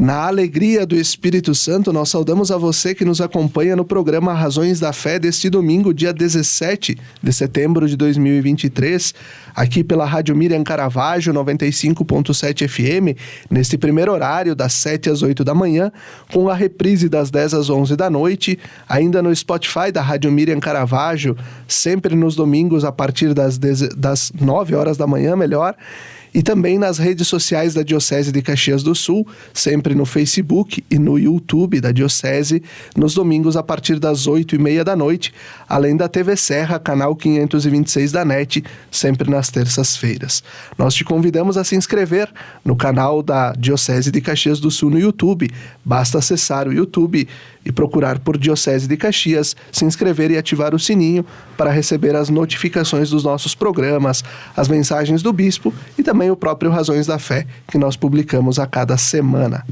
Na alegria do Espírito Santo, nós saudamos a você que nos acompanha no programa Razões da Fé deste domingo, dia 17 de setembro de 2023, aqui pela Rádio Miriam Caravaggio, 95.7 FM, neste primeiro horário, das 7 às 8 da manhã, com a reprise das 10 às 11 da noite, ainda no Spotify da Rádio Miriam Caravaggio, sempre nos domingos a partir das 9 horas da manhã, e também nas redes sociais da Diocese de Caxias do Sul, sempre no Facebook e no YouTube da Diocese, nos domingos a partir das 8h30 da noite, além da TV Serra, canal 526 da NET, sempre nas terças-feiras. Nós te convidamos a se inscrever no canal da Diocese de Caxias do Sul no YouTube. Basta acessar o YouTube e procurar por Diocese de Caxias, se inscrever e ativar o sininho para receber as notificações dos nossos programas, as mensagens do Bispo e também o próprio Razões da Fé, que nós publicamos a cada semana.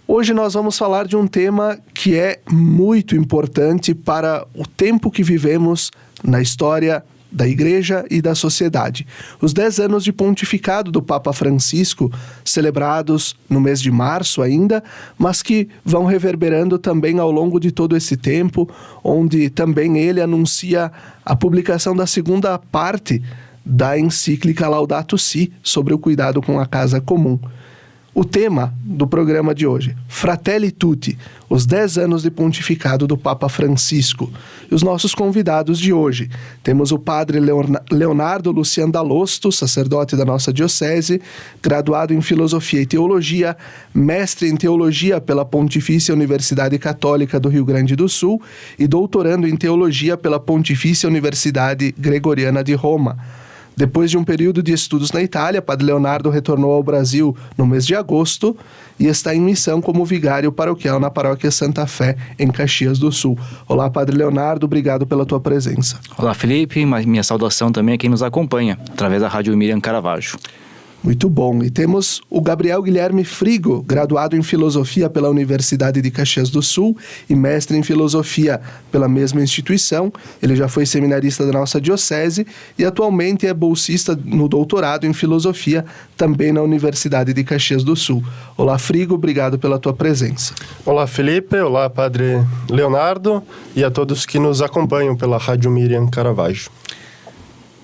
Hoje nós vamos falar de um tema que é muito importante para o tempo que vivemos na história da Igreja e da sociedade. Os 10 anos de pontificado do Papa Francisco, celebrados no mês de março ainda, mas que vão reverberando também ao longo de todo esse tempo, onde também ele anuncia a publicação da segunda parte da encíclica Laudato Si, sobre o cuidado com a casa comum. O tema do programa de hoje, Fratelli Tutti, os 10 anos de pontificado do Papa Francisco. E os nossos convidados de hoje, temos o padre Leonardo Lucian Dalosto, sacerdote da nossa diocese, graduado em Filosofia e Teologia, mestre em Teologia pela Pontifícia Universidade Católica do Rio Grande do Sul e doutorando em Teologia pela Pontifícia Universidade Gregoriana de Roma. Depois de um período de estudos na Itália, Padre Leonardo retornou ao Brasil no mês de agosto e está em missão como vigário paroquial na Paróquia Santa Fé, em Caxias do Sul. Olá, Padre Leonardo, obrigado pela tua presença. Olá, Felipe, minha saudação também a quem nos acompanha, através da Rádio Miriam Caravaggio. Muito bom. E temos o Gabriel Guilherme Frigo, graduado em Filosofia pela Universidade de Caxias do Sul e mestre em Filosofia pela mesma instituição. Ele já foi seminarista da nossa diocese e atualmente é bolsista no doutorado em Filosofia, também na Universidade de Caxias do Sul. Olá, Frigo, obrigado pela tua presença. Olá, Felipe. Olá, Padre Leonardo e a todos que nos acompanham pela Rádio Miriam Caravaggio.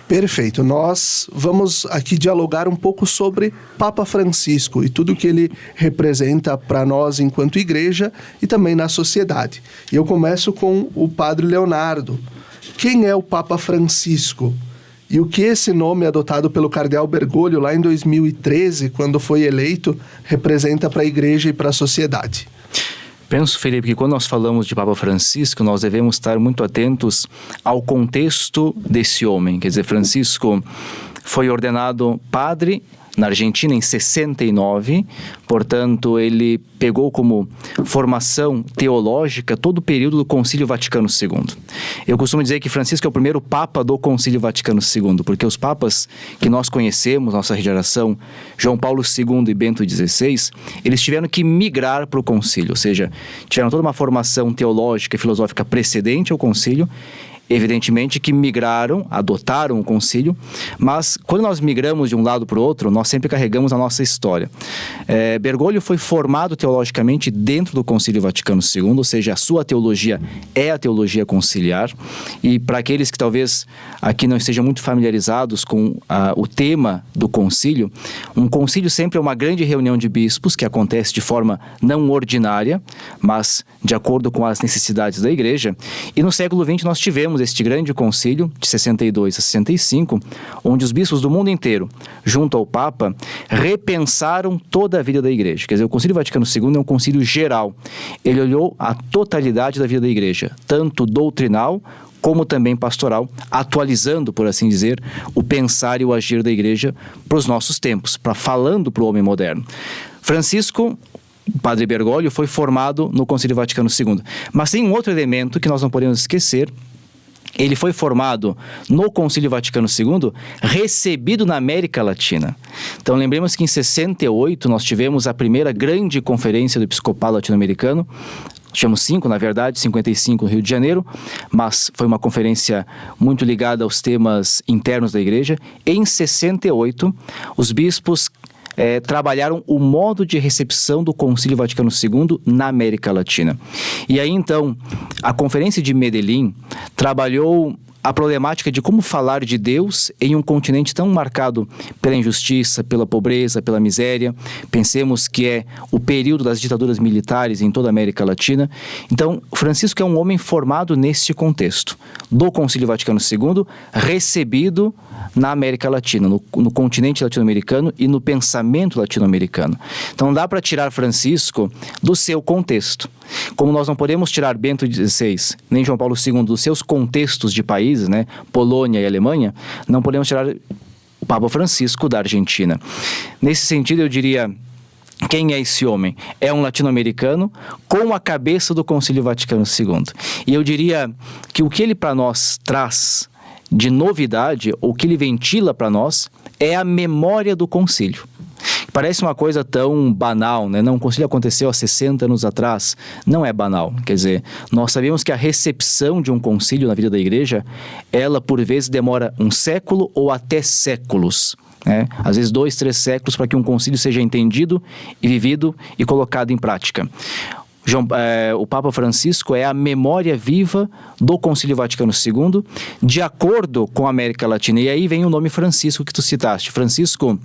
Perfeito. Nós vamos aqui dialogar um pouco sobre Papa Francisco e tudo que ele representa para nós enquanto igreja e também na sociedade. E eu começo com o Padre Leonardo. Quem é o Papa Francisco? E o que esse nome adotado pelo Cardeal Bergoglio lá em 2013, quando foi eleito, representa para a igreja e para a sociedade? Penso, Felipe, que quando nós falamos de Papa Francisco, nós devemos estar muito atentos ao contexto desse homem. Quer dizer, Francisco foi ordenado padre na Argentina em 69, portanto ele pegou como formação teológica todo o período do Concílio Vaticano II. Eu costumo dizer que Francisco é o primeiro Papa do Concílio Vaticano II, porque os papas que nós conhecemos, nossa geração, João Paulo II e Bento XVI, eles tiveram que migrar para o concílio, ou seja, tiveram toda uma formação teológica e filosófica precedente ao concílio, evidentemente que migraram, adotaram o concílio, mas quando nós migramos de um lado para o outro, nós sempre carregamos a nossa história. Bergoglio foi formado teologicamente dentro do Concílio Vaticano II, ou seja, a sua teologia é a teologia conciliar, e para aqueles que talvez aqui não estejam muito familiarizados com o tema do concílio, um concílio sempre é uma grande reunião de bispos que acontece de forma não ordinária, mas de acordo com as necessidades da igreja, e no século XX nós tivemos este grande concílio, de 62 a 65, onde os bispos do mundo inteiro, junto ao Papa, repensaram toda a vida da igreja. Quer dizer, o Concílio Vaticano II é um concílio geral. Ele olhou a totalidade da vida da igreja, tanto doutrinal como também pastoral, atualizando, por assim dizer, o pensar e o agir da igreja para os nossos tempos, falando para o homem moderno. Francisco, Padre Bergoglio, foi formado no Concílio Vaticano II. Mas tem um outro elemento que nós não podemos esquecer. Ele foi formado no Concílio Vaticano II, recebido na América Latina. Então lembremos que em 68 nós tivemos a primeira grande conferência do Episcopado Latino-Americano. Tivemos 5, na verdade, 55 no Rio de Janeiro, mas foi uma conferência muito ligada aos temas internos da igreja. Em 68, os bispos trabalharam o modo de recepção do Concílio Vaticano II na América Latina. E aí, então, a Conferência de Medellín trabalhou a problemática de como falar de Deus em um continente tão marcado pela injustiça, pela pobreza, pela miséria. Pensemos que é o período das ditaduras militares em toda a América Latina. Então, Francisco é um homem formado neste contexto do Concílio Vaticano II, recebido na América Latina, no continente latino-americano e no pensamento latino-americano. Então, não dá para tirar Francisco do seu contexto. Como nós não podemos tirar Bento XVI, nem João Paulo II dos seus contextos de países, né, Polônia e Alemanha, não podemos tirar o Papa Francisco da Argentina. Nesse sentido, eu diria, quem é esse homem? É um latino-americano com a cabeça do Concílio Vaticano II. E eu diria que o que ele para nós traz de novidade, ou que ele ventila para nós, é a memória do concílio. Parece uma coisa tão banal, né? Não, o concílio aconteceu há 60 anos atrás. Não é banal. Quer dizer, nós sabemos que a recepção de um concílio na vida da igreja, ela por vezes demora um século ou até séculos. Às vezes 2, 3 séculos para que um concílio seja entendido e vivido e colocado em prática. O Papa Francisco é a memória viva do Concílio Vaticano II, de acordo com a América Latina. E aí vem o nome Francisco que tu citaste. Francisco,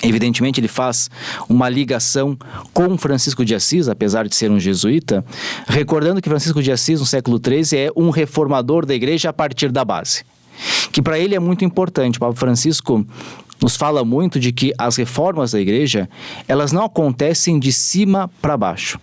evidentemente, ele faz uma ligação com Francisco de Assis, apesar de ser um jesuíta, recordando que Francisco de Assis, no século XIII, é um reformador da igreja a partir da base, que para ele é muito importante. O Papa Francisco nos fala muito de que as reformas da igreja, elas não acontecem de cima para baixo,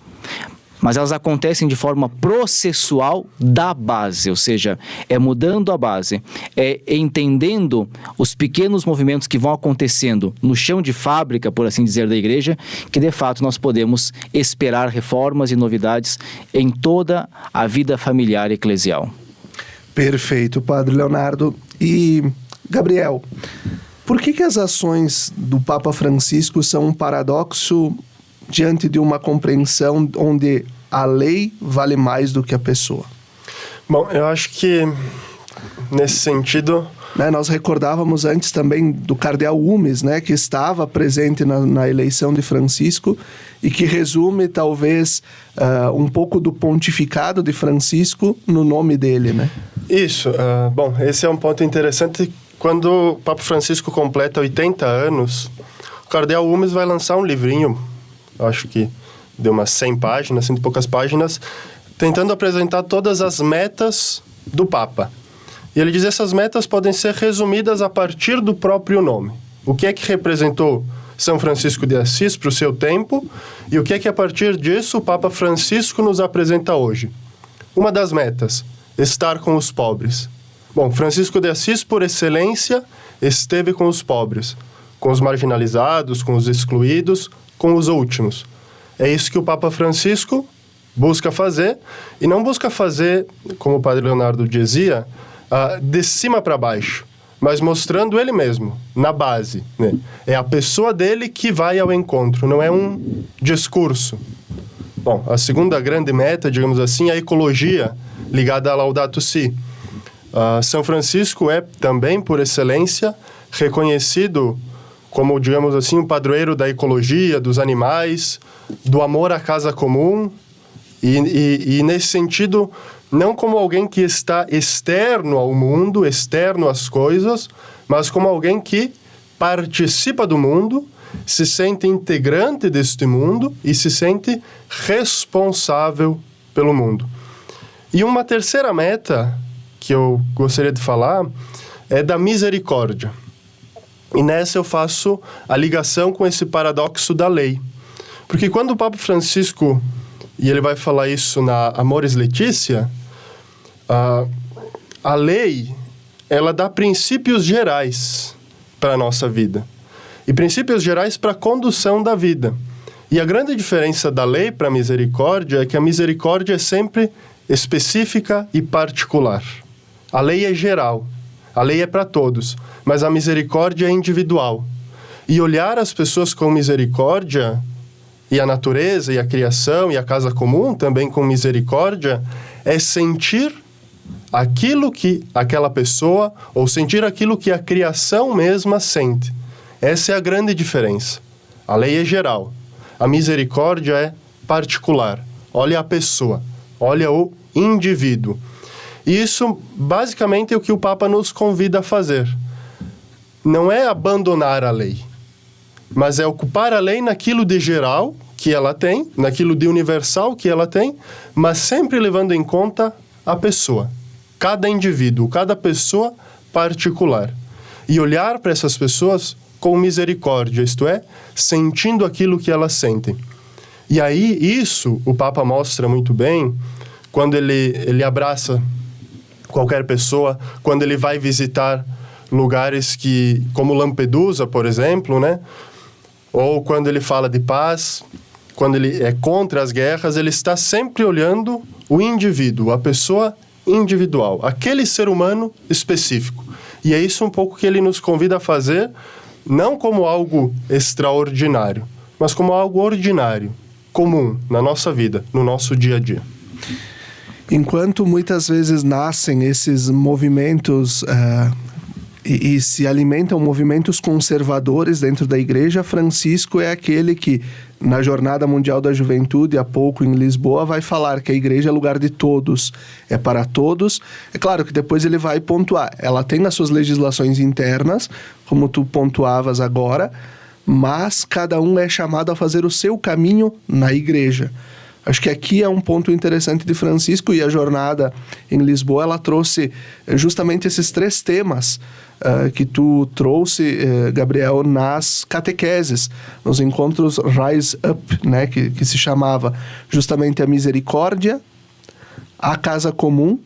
mas elas acontecem de forma processual da base, ou seja, é mudando a base, é entendendo os pequenos movimentos que vão acontecendo no chão de fábrica, por assim dizer, da igreja, que de fato nós podemos esperar reformas e novidades em toda a vida familiar e eclesial. Perfeito, Padre Leonardo. E, Gabriel, por que as ações do Papa Francisco são um paradoxo diante de uma compreensão onde a lei vale mais do que a pessoa? Bom, eu acho que nesse sentido... Nós recordávamos antes também do cardeal Umes, que estava presente na eleição de Francisco e que resume talvez um pouco do pontificado de Francisco no nome dele, né? Isso. Bom, esse é um ponto interessante. Quando o Papa Francisco completa 80 anos, o cardeal Umes vai lançar um livrinho, acho que deu umas 100 páginas, 100 e poucas páginas, tentando apresentar todas as metas do Papa. E ele diz que essas metas podem ser resumidas a partir do próprio nome. O que é que representou São Francisco de Assis para o seu tempo e o que é que a partir disso o Papa Francisco nos apresenta hoje. Uma das metas, estar com os pobres. Bom, Francisco de Assis, por excelência, esteve com os pobres, com os marginalizados, com os excluídos, com os últimos. É isso que o Papa Francisco busca fazer, e não busca fazer, como o Padre Leonardo dizia, de cima para baixo, mas mostrando ele mesmo, na base, né? É a pessoa dele que vai ao encontro, não é um discurso. Bom, a segunda grande meta, digamos assim, é a ecologia ligada a Laudato Si. São Francisco é também, por excelência, reconhecido como, digamos assim, um padroeiro da ecologia, dos animais, do amor à casa comum, e nesse sentido, não como alguém que está externo ao mundo, externo às coisas, mas como alguém que participa do mundo, se sente integrante deste mundo e se sente responsável pelo mundo. E uma terceira meta que eu gostaria de falar é da misericórdia. E nessa eu faço a ligação com esse paradoxo da lei. Porque quando o Papa Francisco, e ele vai falar isso na Amoris Laetitia, a lei, ela dá princípios gerais para a nossa vida. E princípios gerais para a condução da vida. E a grande diferença da lei para a misericórdia é que a misericórdia é sempre específica e particular. A lei é geral, a lei é para todos, mas a misericórdia é individual. E olhar as pessoas com misericórdia, e a natureza, e a criação, e a casa comum também com misericórdia, é sentir aquilo que aquela pessoa, ou sentir aquilo que a criação mesma sente. Essa é a grande diferença. A lei é geral. A misericórdia é particular. Olha a pessoa, olha o indivíduo. E isso, basicamente, é o que o Papa nos convida a fazer. Não é abandonar a lei, mas é ocupar a lei naquilo de geral que ela tem, naquilo de universal que ela tem, mas sempre levando em conta a pessoa, cada indivíduo, cada pessoa particular. E olhar para essas pessoas com misericórdia, isto é, sentindo aquilo que elas sentem. E aí, isso o Papa mostra muito bem quando ele abraça qualquer pessoa, quando ele vai visitar lugares como Lampedusa, por exemplo, né? Ou quando ele fala de paz, quando ele é contra as guerras, ele está sempre olhando o indivíduo, a pessoa individual, aquele ser humano específico. E é isso um pouco que ele nos convida a fazer, não como algo extraordinário, mas como algo ordinário, comum na nossa vida, no nosso dia a dia. Enquanto muitas vezes nascem esses movimentos e se alimentam movimentos conservadores dentro da igreja, Francisco é aquele que, na Jornada Mundial da Juventude, há pouco em Lisboa, vai falar que a igreja é lugar de todos, é para todos. É claro que depois ele vai pontuar. Ela tem as suas legislações internas, como tu pontuavas agora, mas cada um é chamado a fazer o seu caminho na igreja. Acho que aqui é um ponto interessante de Francisco, e a jornada em Lisboa, ela trouxe justamente esses 3 temas que tu trouxe, Gabriel, nas catequeses, nos encontros Rise Up, né, que se chamava justamente a misericórdia, a casa comum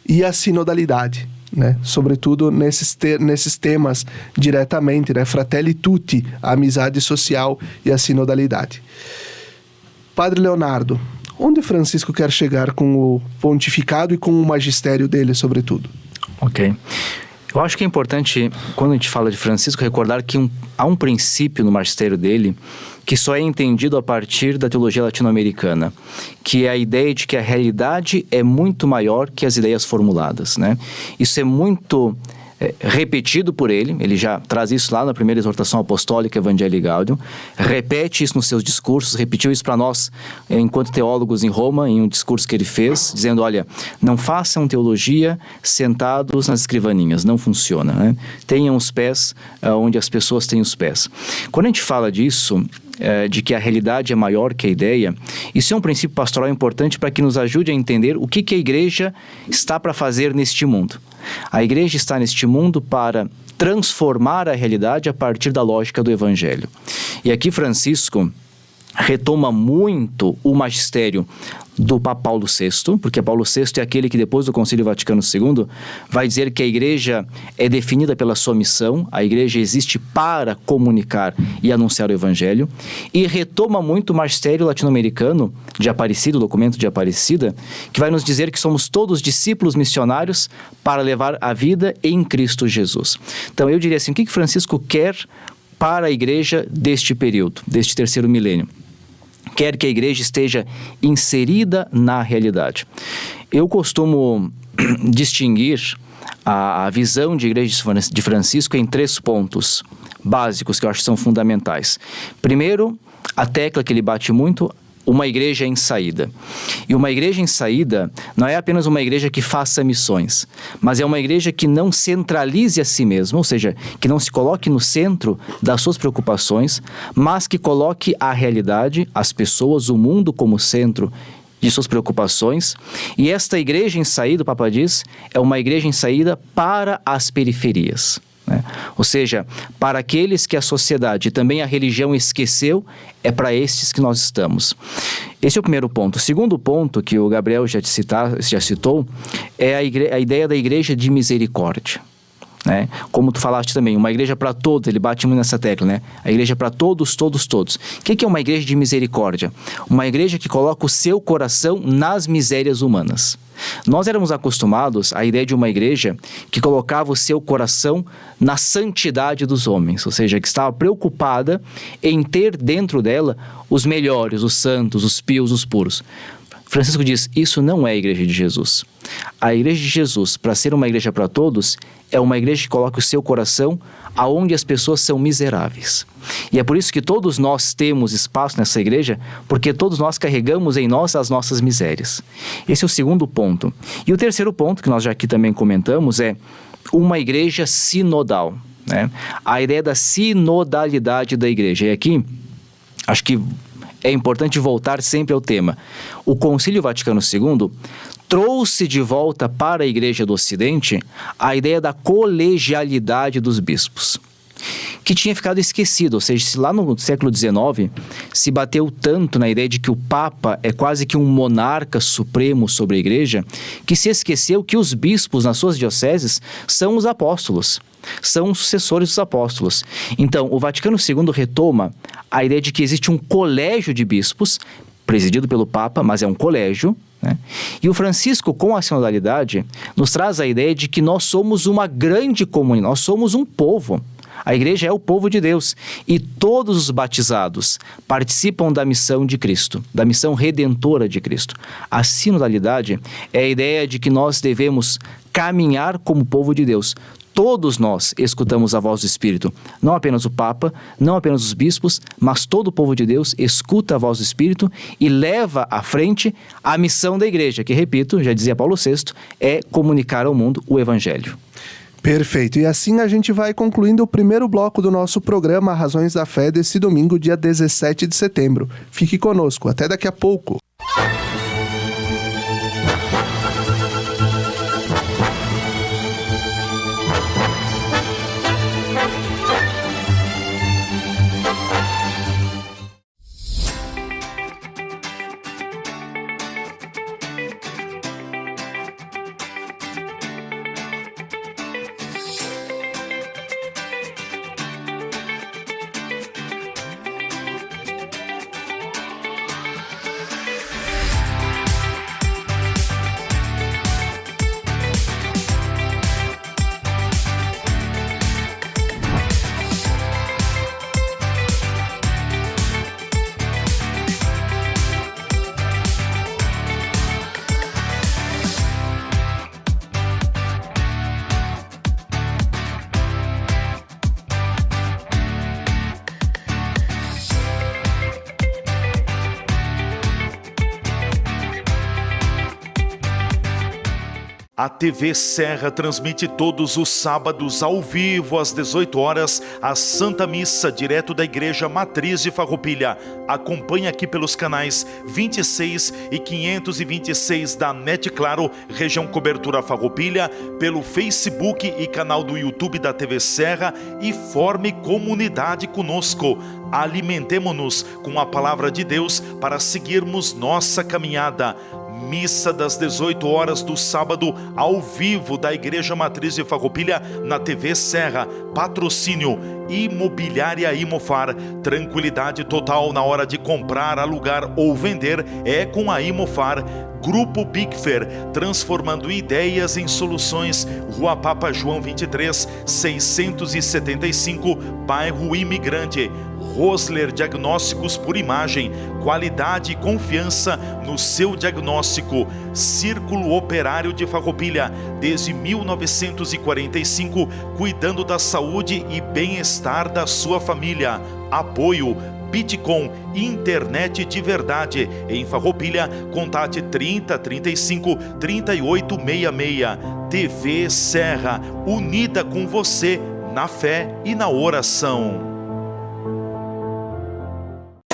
e a sinodalidade, né? Sobretudo nesses temas diretamente, né? Fratelli Tutti, a amizade social e a sinodalidade. Padre Leonardo, onde Francisco quer chegar com o pontificado e com o magistério dele, sobretudo? Ok. Eu acho que é importante, quando a gente fala de Francisco, recordar que há um princípio no magistério dele que só é entendido a partir da teologia latino-americana, que é a ideia de que a realidade é muito maior que as ideias formuladas, né? Isso é muito repetido por ele já traz isso lá na primeira exortação apostólica Evangelii Gaudium, repete isso nos seus discursos, repetiu isso para nós enquanto teólogos em Roma, em um discurso que ele fez, dizendo, olha, não façam teologia sentados nas escrivaninhas, não funciona, né? Tenham os pés onde as pessoas têm os pés. Quando a gente fala disso, de que a realidade é maior que a ideia, isso é um princípio pastoral importante para que nos ajude a entender o que a igreja está para fazer neste mundo. A igreja está neste mundo para transformar a realidade a partir da lógica do Evangelho. E aqui Francisco retoma muito o magistério do Papa Paulo VI, porque Paulo VI é aquele que depois do Concílio Vaticano II vai dizer que a igreja é definida pela sua missão, a igreja existe para comunicar e anunciar o Evangelho, e retoma muito o magistério latino-americano de Aparecida, o documento de Aparecida, que vai nos dizer que somos todos discípulos missionários para levar a vida em Cristo Jesus. Então eu diria assim, o que Francisco quer para a igreja deste período, deste terceiro milênio? Quer que a igreja esteja inserida na realidade. Eu costumo distinguir a visão de igreja de Francisco em 3 pontos básicos que eu acho que são fundamentais. Primeiro, a tecla que ele bate muito, uma igreja em saída. E uma igreja em saída não é apenas uma igreja que faça missões, mas é uma igreja que não centralize a si mesma, ou seja, que não se coloque no centro das suas preocupações, mas que coloque a realidade, as pessoas, o mundo como centro de suas preocupações. E esta igreja em saída, o Papa diz, é uma igreja em saída para as periferias. Ou seja, para aqueles que a sociedade e também a religião esqueceu, é para estes que nós estamos. Esse é o primeiro ponto. O segundo ponto, que o Gabriel já citou, é a ideia da igreja de misericórdia. Né? Como tu falaste também, uma igreja para todos, ele bate muito nessa tecla, né? A igreja para todos, todos, todos. O que é uma igreja de misericórdia? Uma igreja que coloca o seu coração nas misérias humanas. Nós éramos acostumados à ideia de uma igreja que colocava o seu coração na santidade dos homens, ou seja, que estava preocupada em ter dentro dela os melhores, os santos, os pios, os puros. Francisco diz, isso não é a igreja de Jesus. A igreja de Jesus, para ser uma igreja para todos, é uma igreja que coloca o seu coração aonde as pessoas são miseráveis. E é por isso que todos nós temos espaço nessa igreja, porque todos nós carregamos em nós as nossas misérias. Esse é o segundo ponto. E o terceiro ponto, que nós já aqui também comentamos, é uma igreja sinodal, né? A ideia da sinodalidade da igreja. E aqui, acho que é importante voltar sempre ao tema. O Concílio Vaticano II trouxe de volta para a Igreja do Ocidente a ideia da colegialidade dos bispos, que tinha ficado esquecido. Ou seja, se lá no século XIX se bateu tanto na ideia de que o Papa é quase que um monarca supremo sobre a Igreja, que se esqueceu que os bispos nas suas dioceses são os apóstolos, são os sucessores dos apóstolos. Então, o Vaticano II retoma a ideia de que existe um colégio de bispos, presidido pelo Papa, mas é um colégio, né? E o Francisco, com a sinodalidade, nos traz a ideia de que nós somos uma grande comunidade, nós somos um povo. A igreja é o povo de Deus e todos os batizados participam da missão de Cristo, da missão redentora de Cristo. A sinodalidade é a ideia de que nós devemos caminhar como povo de Deus. Todos nós escutamos a voz do Espírito, não apenas o Papa, não apenas os bispos, mas todo o povo de Deus escuta a voz do Espírito e leva à frente a missão da igreja, que, repito, já dizia Paulo VI, é comunicar ao mundo o Evangelho. Perfeito. E assim a gente vai concluindo o primeiro bloco do nosso programa Razões da Fé desse domingo, dia 17 de setembro. Fique conosco. Até daqui a pouco. A TV Serra transmite todos os sábados ao vivo às 18 horas a Santa Missa direto da Igreja Matriz de Farroupilha. Acompanhe aqui pelos canais 26 e 526 da NET Claro, região cobertura Farroupilha, pelo Facebook e canal do YouTube da TV Serra e forme comunidade conosco. Alimentemo-nos com a palavra de Deus para seguirmos nossa caminhada. Missa das 18 horas do sábado ao vivo da Igreja Matriz de Farroupilha na TV Serra. Patrocínio Imobiliária Imofar. Tranquilidade total na hora de comprar, alugar ou vender é com a Imofar. Grupo Bigfer, transformando ideias em soluções. Rua Papa João 23, 675, bairro Imigrante. Rosler Diagnósticos por Imagem, qualidade e confiança no seu diagnóstico. Círculo Operário de Farroupilha, desde 1945, cuidando da saúde e bem-estar da sua família. Apoio Bitcom, internet de verdade. Em Farroupilha, contate 30 35 38 66. TV Serra, unida com você na fé e na oração.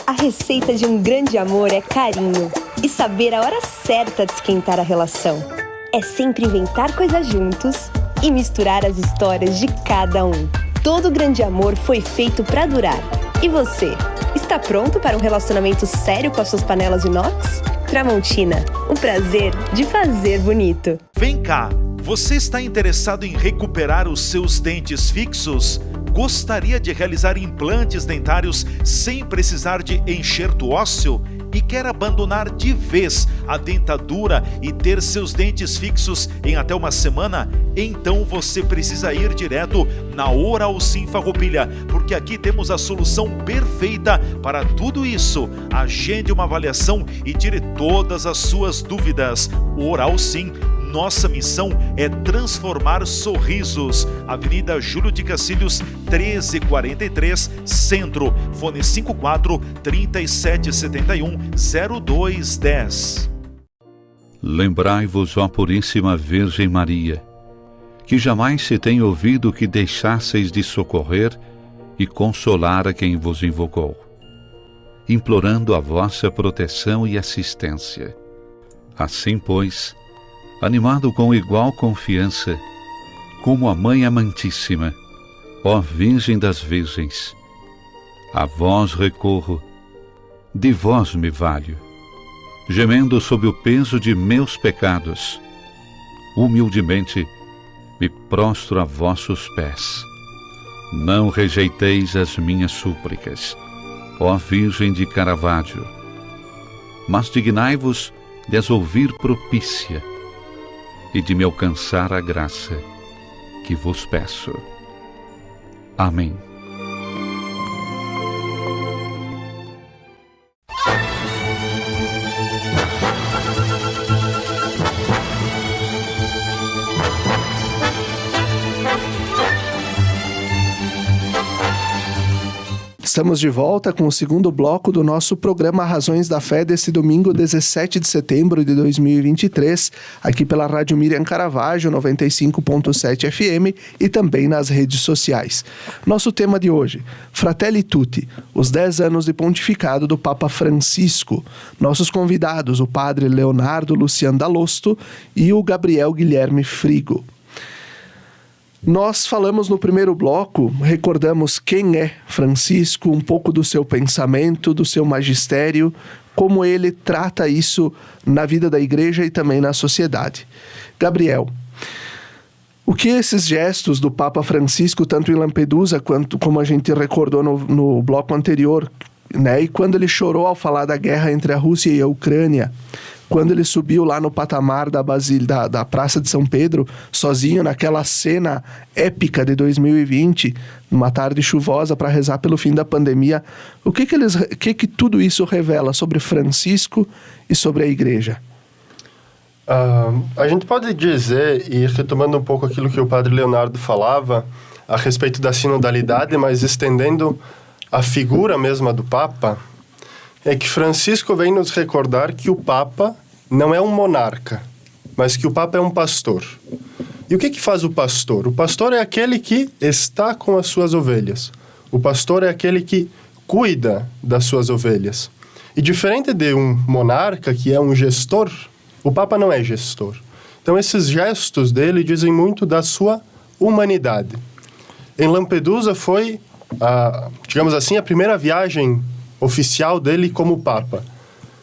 A receita de um grande amor é carinho e saber a hora certa de esquentar a relação. É sempre inventar coisas juntos e misturar as histórias de cada um. Todo grande amor foi feito para durar. E você, está pronto para um relacionamento sério com as suas panelas inox? Tramontina, o prazer de fazer bonito. Vem cá, você está interessado em recuperar os seus dentes fixos? Gostaria de realizar implantes dentários sem precisar de enxerto ósseo? E quer abandonar de vez a dentadura e ter seus dentes fixos em até uma semana? Então você precisa ir direto na Oral Sim Farroupilha, porque aqui temos a solução perfeita para tudo isso. Agende uma avaliação e tire todas as suas dúvidas. Oral Sim, Nossa missão é transformar sorrisos. Avenida Júlio de Cacilhos, 1343, Centro. Fone 54 3771 0210. Lembrai-vos, ó Puríssima Virgem Maria, que jamais se tem ouvido que deixasseis de socorrer e consolar a quem vos invocou, implorando a vossa proteção e assistência. Assim, pois, animado com igual confiança, como a Mãe Amantíssima, ó Virgem das Virgens, a vós recorro, de vós me valho, gemendo sob o peso de meus pecados, humildemente me prostro a vossos pés. Não rejeiteis as minhas súplicas, ó Virgem de Caravaggio, mas dignai-vos de as ouvir propícia e de me alcançar a graça que vos peço. Amém. Estamos de volta com o segundo bloco do nosso programa Razões da Fé deste domingo, 17 de setembro de 2023, aqui pela Rádio Miriam Caravaggio, 95.7 FM e também nas redes sociais. Nosso tema de hoje, Fratelli Tutti, os 10 anos de pontificado do Papa Francisco. Nossos convidados, o padre Leonardo Lucian Dalosto e o Gabriel Guilherme Frigo. Nós falamos no primeiro bloco, recordamos quem é Francisco, um pouco do seu pensamento, do seu magistério, como ele trata isso na vida da igreja e também na sociedade. Gabriel, o que esses gestos do Papa Francisco, tanto em Lampedusa quanto como a gente recordou no bloco anterior, né, e quando ele chorou ao falar da guerra entre a Rússia e a Ucrânia, quando ele subiu lá no patamar da Praça de São Pedro, sozinho naquela cena épica de 2020, numa tarde chuvosa para rezar pelo fim da pandemia, o que tudo isso revela sobre Francisco e sobre a Igreja? A gente pode dizer, e retomando um pouco aquilo que o padre Leonardo falava a respeito da sinodalidade, mas estendendo a figura mesma do Papa, é que Francisco vem nos recordar que o Papa não é um monarca, mas que o Papa é um pastor. E o que faz o pastor? O pastor é aquele que está com as suas ovelhas. O pastor é aquele que cuida das suas ovelhas. E diferente de um monarca, que é um gestor, o Papa não é gestor. Então esses gestos dele dizem muito da sua humanidade. Em Lampedusa foi, digamos assim, a primeira viagem oficial dele como Papa.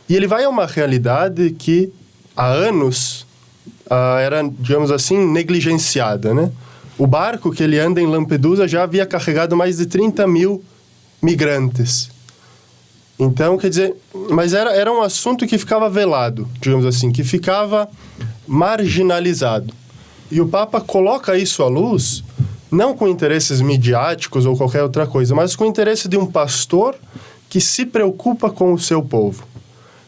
E ele vai a uma realidade que há anos era, digamos assim, negligenciada, né? O barco que ele anda em Lampedusa já havia carregado mais de 30 mil migrantes. Então, quer dizer, mas era um assunto que ficava velado, digamos assim, que ficava marginalizado. E o Papa coloca isso à luz, não com interesses midiáticos ou qualquer outra coisa, mas com o interesse de um pastor que se preocupa com o seu povo.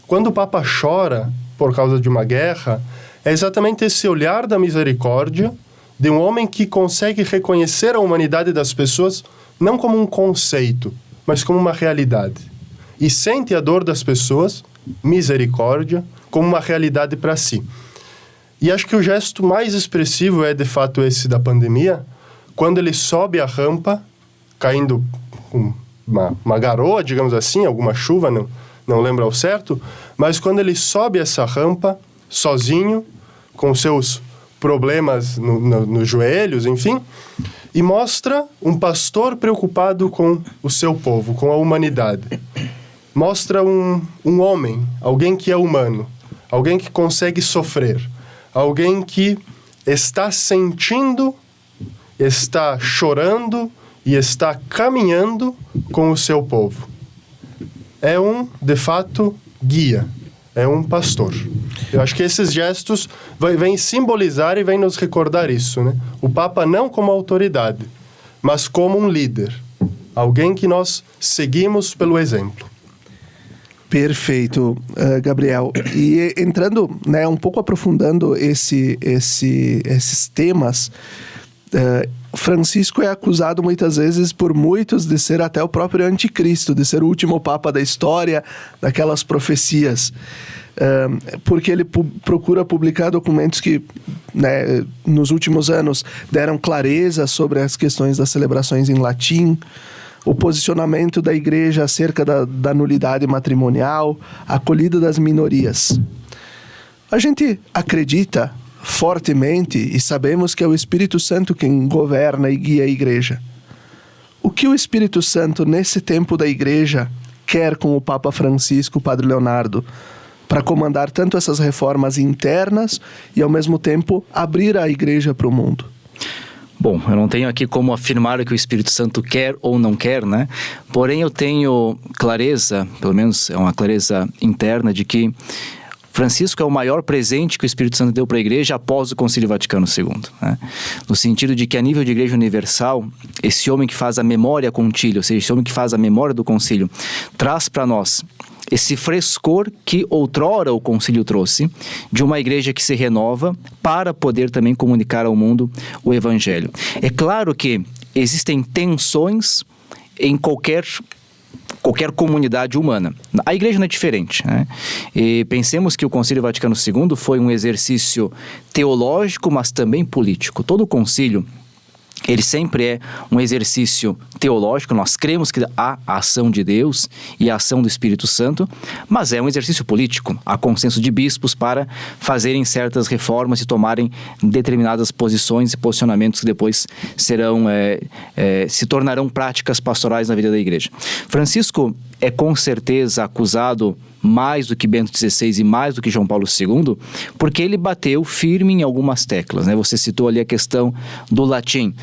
Quando o Papa chora por causa de uma guerra, é exatamente esse olhar da misericórdia de um homem que consegue reconhecer a humanidade das pessoas não como um conceito, mas como uma realidade. E sente a dor das pessoas, misericórdia, como uma realidade para si. E acho que o gesto mais expressivo é, de fato, esse da pandemia, quando ele sobe a rampa, caindo com uma garoa, digamos assim, alguma chuva, não lembro ao certo, mas quando ele sobe essa rampa, sozinho, com seus problemas nos joelhos, enfim, e mostra um pastor preocupado com o seu povo, com a humanidade. Mostra um homem, alguém que é humano, alguém que consegue sofrer, alguém que está sentindo, está chorando e está caminhando com o seu povo. É de fato, guia, é um pastor. Eu acho que esses gestos vêm simbolizar e vêm nos recordar isso, né? O Papa não como autoridade, mas como um líder, alguém que nós seguimos pelo exemplo. Perfeito, Gabriel. E entrando, né, um pouco aprofundando esses temas, Francisco é acusado muitas vezes por muitos de ser até o próprio anticristo, de ser o último papa da história, daquelas profecias. Porque ele procura publicar documentos que, né, nos últimos anos deram clareza sobre as questões das celebrações em latim, o posicionamento da igreja acerca da nulidade matrimonial, a acolhida das minorias. A gente acredita fortemente e sabemos que é o Espírito Santo quem governa e guia a igreja. O que o Espírito Santo, nesse tempo da igreja, quer com o Papa Francisco, o Padre Leonardo, para comandar tanto essas reformas internas e, ao mesmo tempo, abrir a igreja para o mundo? Bom, eu não tenho aqui como afirmar o que o Espírito Santo quer ou não quer, né? Porém, eu tenho clareza, pelo menos é uma clareza interna, de que Francisco é o maior presente que o Espírito Santo deu para a igreja após o Concílio Vaticano II, né? No sentido de que, a nível de igreja universal, esse homem que faz a memória concílio, ou seja, esse homem que faz a memória do concílio, traz para nós esse frescor que outrora o concílio trouxe, de uma igreja que se renova para poder também comunicar ao mundo o evangelho. É claro que existem tensões em qualquer comunidade humana. A igreja não é diferente, né? E pensemos que o Concílio Vaticano II foi um exercício teológico, mas também político. Todo o concílio, ele sempre é um exercício teológico. Nós cremos que há a ação de Deus e a ação do Espírito Santo, mas é um exercício político. Há consenso de bispos para fazerem certas reformas e tomarem determinadas posições e posicionamentos que depois se tornarão práticas pastorais na vida da igreja. Francisco é com certeza acusado mais do que Bento XVI e mais do que João Paulo II, porque ele bateu firme em algumas teclas, né? Você citou ali a questão do latim.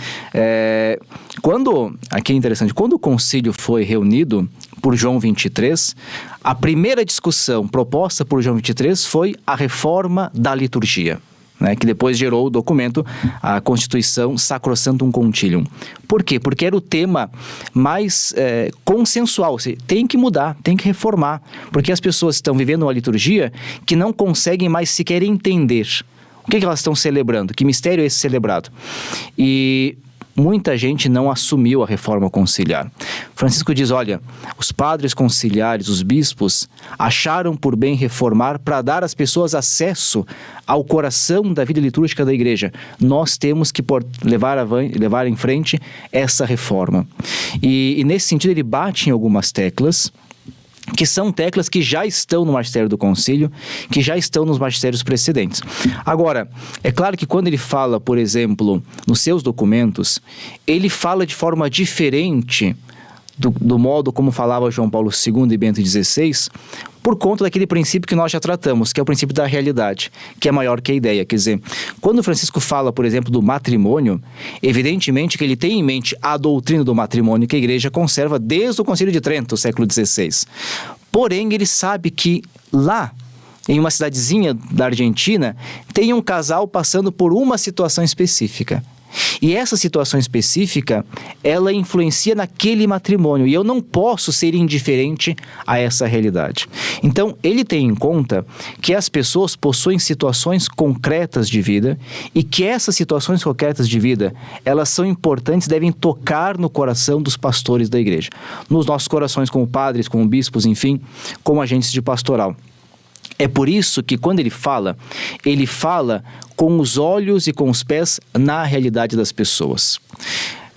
Aqui é interessante, quando o concílio foi reunido por João XXIII, a primeira discussão proposta por João XXIII foi a reforma da liturgia, né, que depois gerou o documento, a Constituição Sacrosanctum Concilium. Por quê? Porque era o tema mais consensual. Seja, tem que mudar, tem que reformar, porque as pessoas estão vivendo uma liturgia que não conseguem mais sequer entender o que elas estão celebrando, que mistério é esse celebrado. E muita gente não assumiu a reforma conciliar. Francisco diz, olha, os padres conciliares, os bispos, acharam por bem reformar para dar às pessoas acesso ao coração da vida litúrgica da igreja. Nós temos que levar em frente essa reforma. E nesse sentido ele bate em algumas teclas, que são teclas que já estão no magistério do concílio, que já estão nos magistérios precedentes. Agora, é claro que quando ele fala, por exemplo, nos seus documentos, ele fala de forma diferente do modo como falava João Paulo II e Bento XVI, por conta daquele princípio que nós já tratamos, que é o princípio da realidade, que é maior que a ideia. Quer dizer, quando Francisco fala, por exemplo, do matrimônio, evidentemente que ele tem em mente a doutrina do matrimônio que a igreja conserva desde o Concílio de Trento, século XVI. Porém, ele sabe que lá, em uma cidadezinha da Argentina, tem um casal passando por uma situação específica. E essa situação específica, ela influencia naquele matrimônio, e eu não posso ser indiferente a essa realidade. Então, ele tem em conta que as pessoas possuem situações concretas de vida, e que essas situações concretas de vida, elas são importantes, devem tocar no coração dos pastores da igreja, nos nossos corações como padres, como bispos, enfim, como agentes de pastoral. É por isso que quando ele fala com os olhos e com os pés na realidade das pessoas.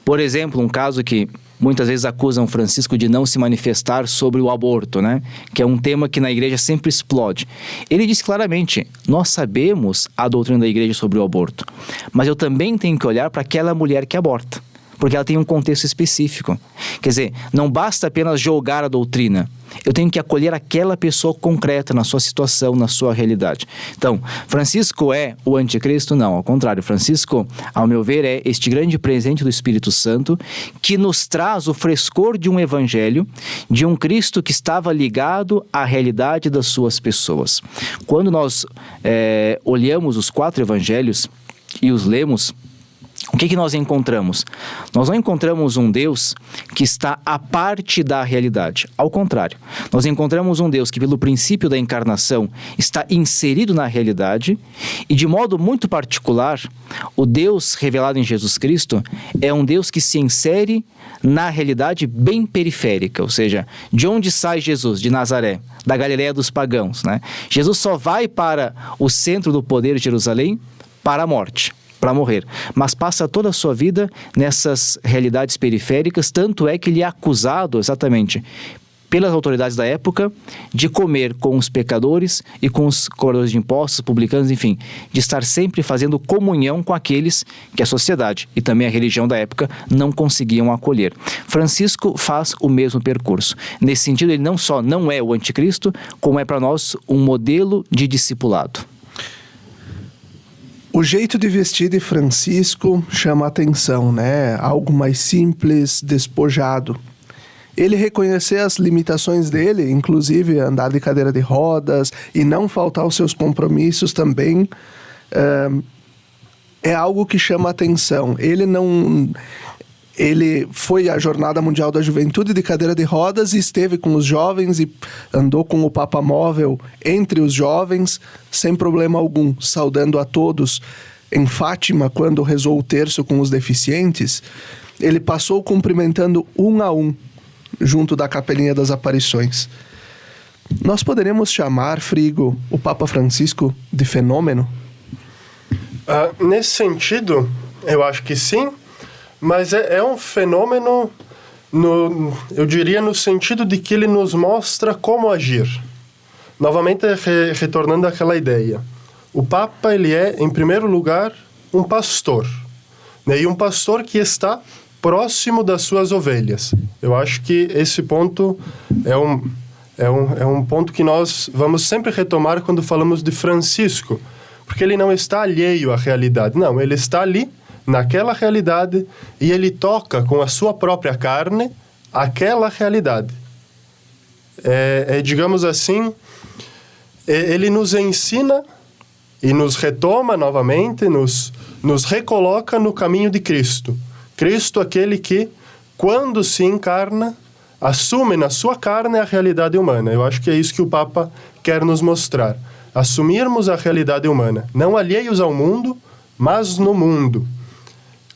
Por exemplo, um caso que muitas vezes acusam Francisco de não se manifestar sobre o aborto, né? Que é um tema que na igreja sempre explode. Ele diz claramente, nós sabemos a doutrina da igreja sobre o aborto, mas eu também tenho que olhar para aquela mulher que aborta, porque ela tem um contexto específico. Quer dizer, não basta apenas julgar a doutrina, eu tenho que acolher aquela pessoa concreta na sua situação, na sua realidade. Então, Francisco é o anticristo? Não, ao contrário. Francisco, ao meu ver, é este grande presente do Espírito Santo que nos traz o frescor de um evangelho, de um Cristo que estava ligado à realidade das suas pessoas. Quando nós olhamos os 4 evangelhos e os lemos, o que nós encontramos? Nós não encontramos um Deus que está à parte da realidade. Ao contrário, nós encontramos um Deus que, pelo princípio da encarnação, está inserido na realidade e, de modo muito particular, o Deus revelado em Jesus Cristo é um Deus que se insere na realidade bem periférica, ou seja, de onde sai Jesus? De Nazaré, da Galileia dos pagãos, né? Jesus só vai para o centro do poder de Jerusalém para a morte, para morrer, mas passa toda a sua vida nessas realidades periféricas, tanto é que ele é acusado exatamente pelas autoridades da época de comer com os pecadores e com os cobradores de impostos, publicanos, enfim, de estar sempre fazendo comunhão com aqueles que a sociedade e também a religião da época não conseguiam acolher. Francisco faz o mesmo percurso. Nesse sentido, ele não só não é o anticristo, como é para nós um modelo de discipulado. O jeito de vestir de Francisco chama a atenção, né? Algo mais simples, despojado. Ele reconhecer as limitações dele, inclusive andar de cadeira de rodas e não faltar aos seus compromissos também, é algo que chama a atenção. Ele foi à Jornada Mundial da Juventude de cadeira de rodas e esteve com os jovens e andou com o Papa Móvel entre os jovens, sem problema algum, saudando a todos. Em Fátima, quando rezou o terço com os deficientes, ele passou cumprimentando um a um, junto da Capelinha das Aparições. Nós poderíamos chamar, Frigo, o Papa Francisco de fenômeno? Nesse sentido, eu acho que sim, mas é um fenômeno, eu diria, no sentido de que ele nos mostra como agir. Novamente, retornando àquela ideia. O Papa, ele é, em primeiro lugar, um pastor, né? E um pastor que está próximo das suas ovelhas. Eu acho que esse ponto é um ponto que nós vamos sempre retomar quando falamos de Francisco, porque ele não está alheio à realidade. Não, ele está ali, naquela realidade, e ele toca com a sua própria carne aquela realidade. Digamos assim, ele nos ensina e nos retoma novamente, nos recoloca no caminho de Cristo. Cristo, aquele que, quando se encarna, assume na sua carne a realidade humana. Eu acho que é isso que o Papa quer nos mostrar. Assumirmos a realidade humana, não alheios ao mundo, mas no mundo.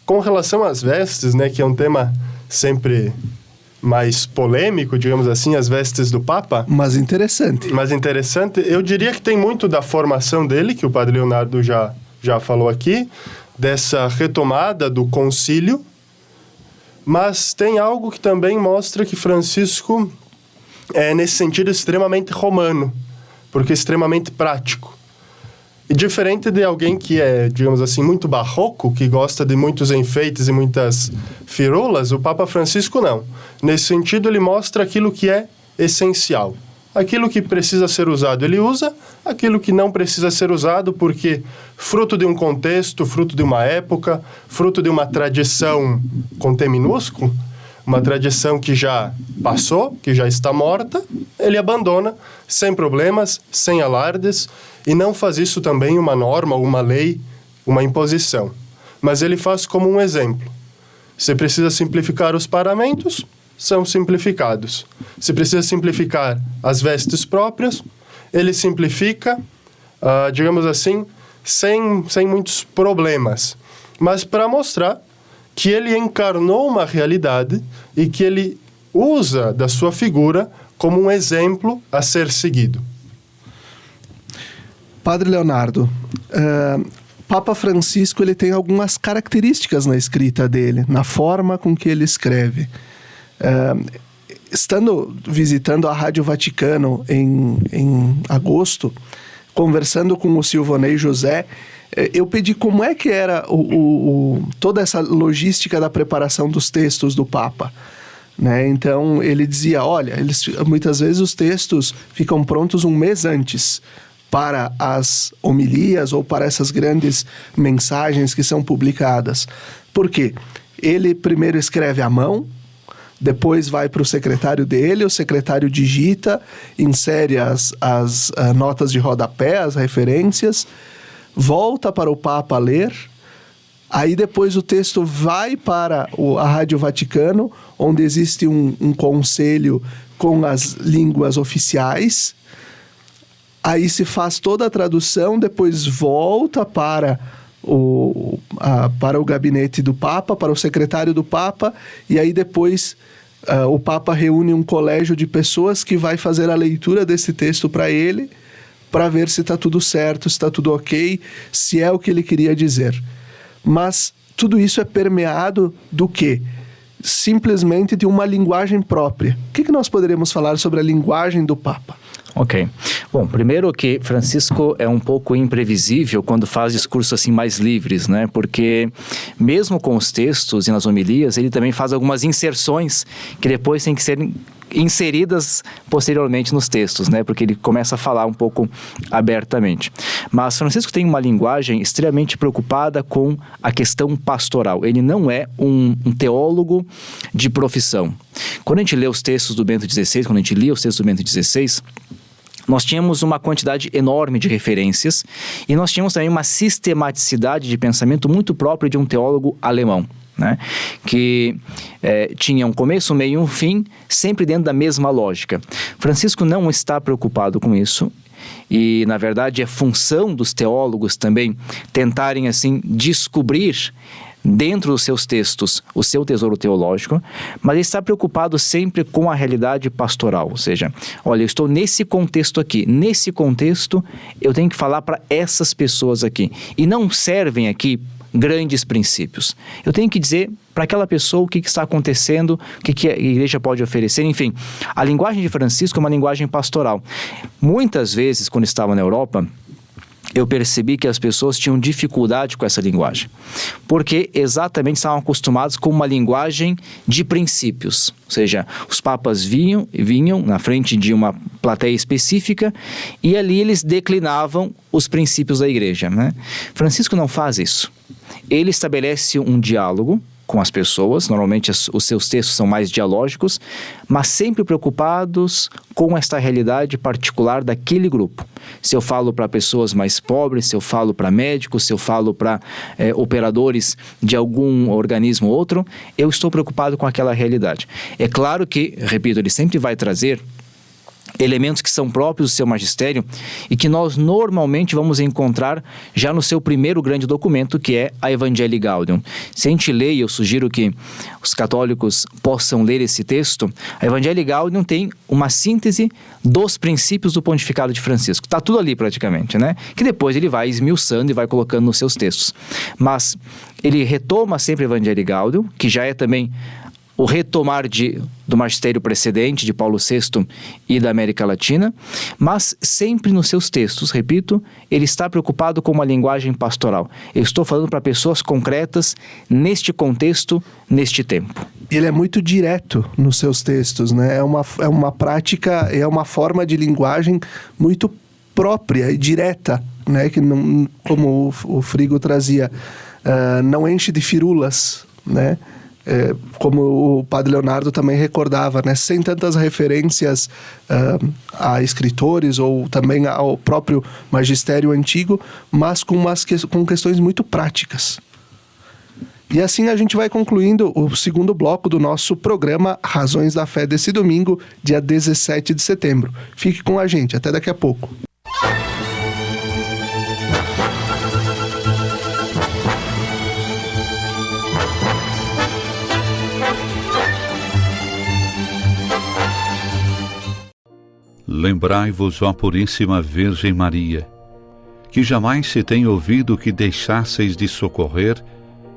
Com relação às vestes, né, que é um tema sempre mais polêmico, digamos assim, as vestes do Papa. Mas interessante, eu diria que tem muito da formação dele, que o Padre Leonardo já falou aqui, dessa retomada do concílio, mas tem algo que também mostra que Francisco é, nesse sentido, extremamente romano, porque é extremamente prático. E diferente de alguém que é, digamos assim, muito barroco, que gosta de muitos enfeites e muitas firulas, o Papa Francisco não. Nesse sentido, ele mostra aquilo que é essencial. Aquilo que precisa ser usado, ele usa. Aquilo que não precisa ser usado, porque fruto de um contexto, fruto de uma época, fruto de uma tradição com T minúsculo, uma tradição que já passou, que já está morta, ele abandona sem problemas, sem alardes, e não faz isso também uma norma, uma lei, uma imposição. Mas ele faz como um exemplo. Se precisa simplificar os paramentos, são simplificados. Se precisa simplificar as vestes próprias, ele simplifica, digamos assim, sem muitos problemas. Mas para mostrar que ele encarnou uma realidade e que ele usa da sua figura como um exemplo a ser seguido. Padre Leonardo, Papa Francisco ele tem algumas características na escrita dele, na forma com que ele escreve. Estando visitando a Rádio Vaticano em agosto, conversando com o Silvonei José, eu pedi como é que era toda essa logística da preparação dos textos do Papa. Né? Então, ele dizia, olha, muitas vezes os textos ficam prontos um mês antes para as homilias ou para essas grandes mensagens que são publicadas. Por quê? Ele primeiro escreve à mão, depois vai para o secretário dele, o secretário digita, insere as notas de rodapé, as referências, volta para o Papa ler, Aí depois o texto vai para a Rádio Vaticano, onde existe um conselho com as línguas oficiais. Aí se faz toda a tradução, depois volta para o gabinete do Papa, para o secretário do Papa, e aí depois o Papa reúne um colégio de pessoas que vai fazer a leitura desse texto para ele, para ver se está tudo certo, se está tudo ok, se é o que ele queria dizer. Mas tudo isso é permeado do quê? Simplesmente de uma linguagem própria. O que nós poderíamos falar sobre a linguagem do Papa? Ok. Bom, primeiro que Francisco é um pouco imprevisível quando faz discursos assim mais livres, né? Porque mesmo com os textos e nas homilias, ele também faz algumas inserções que depois têm que ser inseridas posteriormente nos textos, né? Porque ele começa a falar um pouco abertamente. Mas Francisco tem uma linguagem extremamente preocupada com a questão pastoral. Ele não é um teólogo de profissão. Quando a gente lê os textos do Bento XVI, quando a gente lia os textos do Bento XVI, nós tínhamos uma quantidade enorme de referências e nós tínhamos também uma sistematicidade de pensamento muito própria de um teólogo alemão, né? Que tinha um começo, um meio e um fim, sempre dentro da mesma lógica. Francisco não está preocupado com isso e, na verdade, é função dos teólogos também tentarem, assim, descobrir dentro dos seus textos o seu tesouro teológico, mas ele está preocupado sempre com a realidade pastoral, ou seja, olha, eu estou nesse contexto aqui, nesse contexto eu tenho que falar para essas pessoas aqui, e não servem aqui grandes princípios. Eu tenho que dizer para aquela pessoa o que está acontecendo, o que a igreja pode oferecer, enfim. A linguagem de Francisco é uma linguagem pastoral. Muitas vezes, quando estava na Europa, eu percebi que as pessoas tinham dificuldade com essa linguagem, porque exatamente estavam acostumados com uma linguagem de princípios, ou seja, os papas vinham na frente de uma plateia específica e ali eles declinavam os princípios da igreja, né? Francisco não faz isso. Ele estabelece um diálogo com as pessoas, normalmente os seus textos são mais dialógicos, mas sempre preocupados com esta realidade particular daquele grupo. Se eu falo para pessoas mais pobres, se eu falo para médicos, se eu falo para operadores de algum organismo ou outro, eu estou preocupado com aquela realidade. É claro que, repito, ele sempre vai trazer elementos que são próprios do seu magistério e que nós normalmente vamos encontrar já no seu primeiro grande documento, que é a Evangelii Gaudium. Se a gente lê, e eu sugiro que os católicos possam ler esse texto, a Evangelii Gaudium tem uma síntese dos princípios do pontificado de Francisco. Está tudo ali praticamente, né? Que depois ele vai esmiuçando e vai colocando nos seus textos. Mas ele retoma sempre a Evangelii Gaudium, que já é também o retomar do magistério precedente, de Paulo VI e da América Latina, mas sempre nos seus textos, repito, ele está preocupado com uma linguagem pastoral. Eu estou falando para pessoas concretas, neste contexto, neste tempo. Ele é muito direto nos seus textos, né? É uma prática, é uma forma de linguagem muito própria e direta, né? Que não, como o Frigo trazia, não enche de firulas, né? Como o Padre Leonardo também recordava, né? Sem tantas referências a escritores ou também ao próprio magistério antigo, mas com questões muito práticas. E assim a gente vai concluindo o segundo bloco do nosso programa Razões da Fé desse domingo, dia 17 de setembro. Fique com a gente, até daqui a pouco. Lembrai-vos, ó Puríssima Virgem Maria, que jamais se tem ouvido que deixasseis de socorrer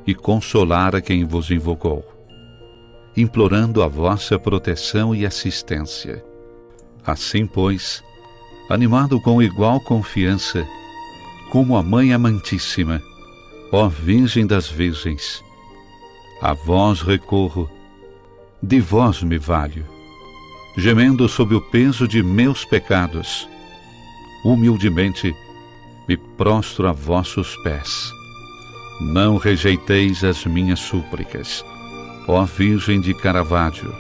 e consolar a quem vos invocou, implorando a vossa proteção e assistência. Assim, pois, animado com igual confiança, como a Mãe Amantíssima, ó Virgem das Virgens, a vós recorro, de vós me valho, gemendo sob o peso de meus pecados, humildemente me prostro a vossos pés. Não rejeiteis as minhas súplicas, ó Virgem de Caravaggio,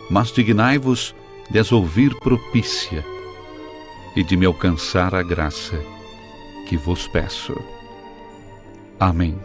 mas dignai-vos de as ouvir propícia e de me alcançar a graça que vos peço. Amém.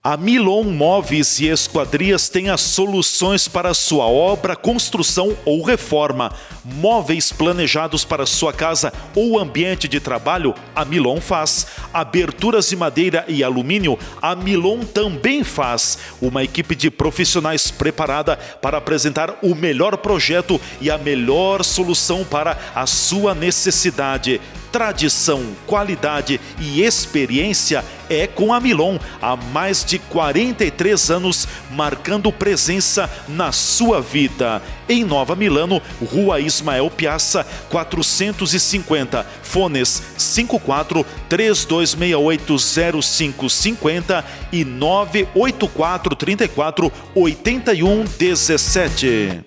A Milon Móveis e Esquadrias tem as soluções para sua obra, construção ou reforma. Móveis planejados para sua casa ou ambiente de trabalho, a Milon faz. Aberturas de madeira e alumínio, a Milon também faz. Uma equipe de profissionais preparada para apresentar o melhor projeto e a melhor solução para a sua necessidade. Tradição, qualidade e experiência é com a Milon. Há mais de 43 anos, marcando presença na sua vida. Em Nova Milano, Rua Ismael Piazza, 450. Fones 54 3268 0550 e 984 34 81 17.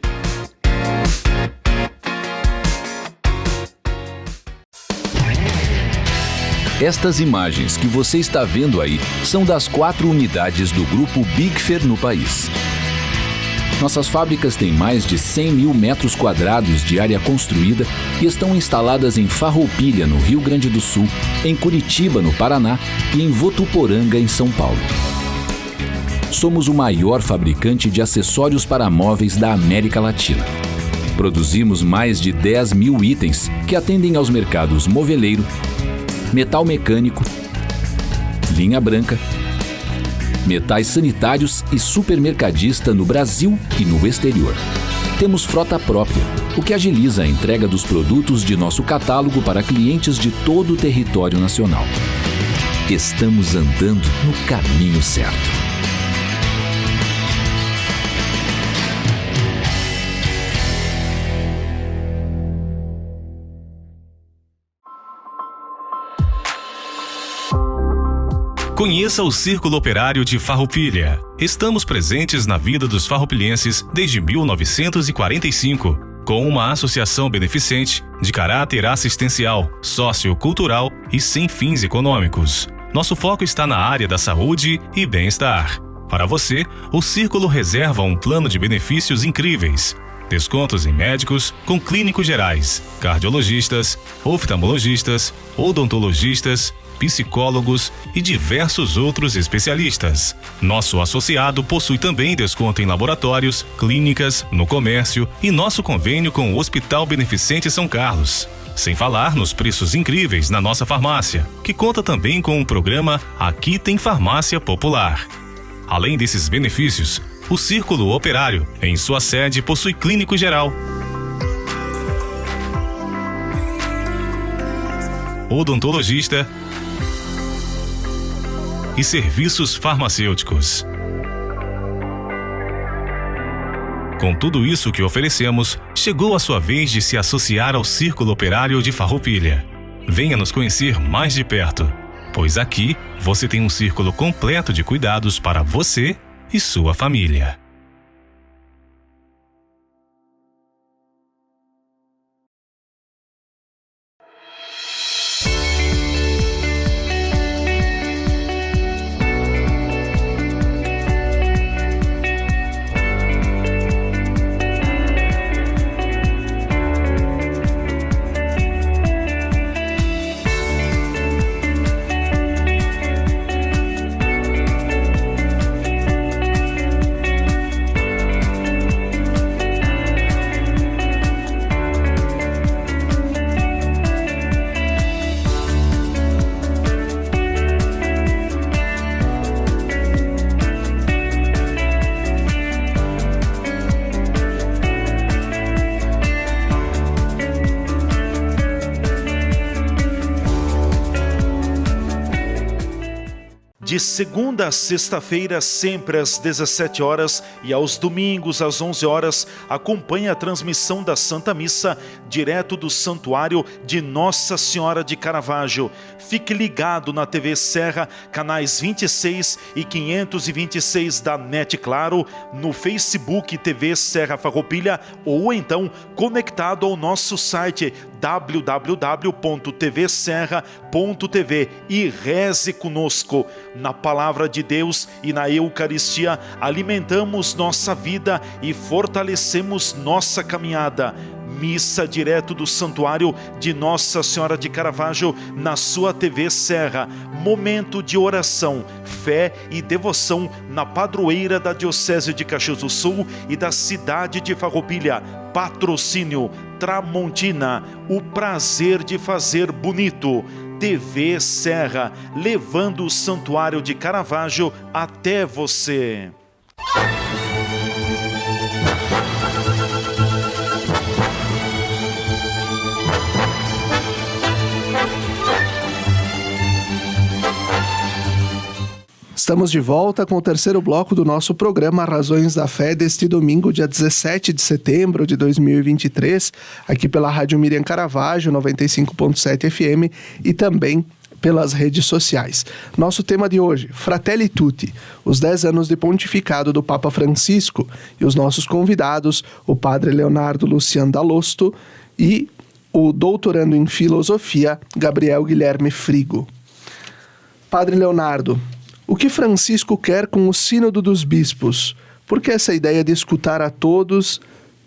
Estas imagens que você está vendo aí são das 4 unidades do Grupo Bigfer no país. Nossas fábricas têm mais de 100 mil metros quadrados de área construída e estão instaladas em Farroupilha, no Rio Grande do Sul, em Curitiba, no Paraná e em Votuporanga, em São Paulo. Somos o maior fabricante de acessórios para móveis da América Latina. Produzimos mais de 10 mil itens que atendem aos mercados moveleiro, metal mecânico, linha branca, metais sanitários e supermercadista no Brasil e no exterior. Temos frota própria, o que agiliza a entrega dos produtos de nosso catálogo para clientes de todo o território nacional. Estamos andando no caminho certo. Conheça o Círculo Operário de Farroupilha. Estamos presentes na vida dos farroupilhenses desde 1945, com uma associação beneficente de caráter assistencial, sociocultural e sem fins econômicos. Nosso foco está na área da saúde e bem-estar. Para você, o Círculo reserva um plano de benefícios incríveis. Descontos em médicos com clínicos gerais, cardiologistas, oftalmologistas, odontologistas, psicólogos e diversos outros especialistas. Nosso associado possui também desconto em laboratórios, clínicas, no comércio e nosso convênio com o Hospital Beneficente São Carlos. Sem falar nos preços incríveis na nossa farmácia, que conta também com o programa Aqui Tem Farmácia Popular. Além desses benefícios, o Círculo Operário, em sua sede, possui clínico geral, odontologista e serviços farmacêuticos. Com tudo isso que oferecemos, chegou a sua vez de se associar ao Círculo Operário de Farroupilha. Venha nos conhecer mais de perto, pois aqui você tem um círculo completo de cuidados para você e sua família. De segunda a sexta-feira, sempre às 17 horas e aos domingos às 11 horas, acompanhe a transmissão da Santa Missa direto do Santuário de Nossa Senhora de Caravaggio. Fique ligado na TV Serra, canais 26 e 526 da NET Claro, no Facebook TV Serra Farroupilha ou então conectado ao nosso site www.tvserra.tv e reze conosco. Na Palavra de Deus e na Eucaristia alimentamos nossa vida e fortalecemos nossa caminhada. missa direto do Santuário de Nossa Senhora de Caravaggio na sua TV Serra. Momento de oração, fé e devoção na padroeira da Diocese de Caxias do Sul e da cidade de Farroupilha. Patrocínio Tramontina, o prazer de fazer bonito. TV Serra, levando o Santuário de Caravaggio até você. Estamos de volta com o terceiro bloco do nosso programa Razões da Fé deste domingo, dia 17 de setembro de 2023, aqui pela Rádio Miriam Caravaggio, 95.7 FM e também pelas redes sociais. Nosso tema de hoje, Fratelli Tutti, os 10 anos de pontificado do Papa Francisco, e os nossos convidados, o Padre Leonardo Lucian Dalosto e o doutorando em filosofia, Gabriel Guilherme Frigo. Padre Leonardo, o que Francisco quer com o Sínodo dos Bispos? Por que essa ideia de escutar a todos?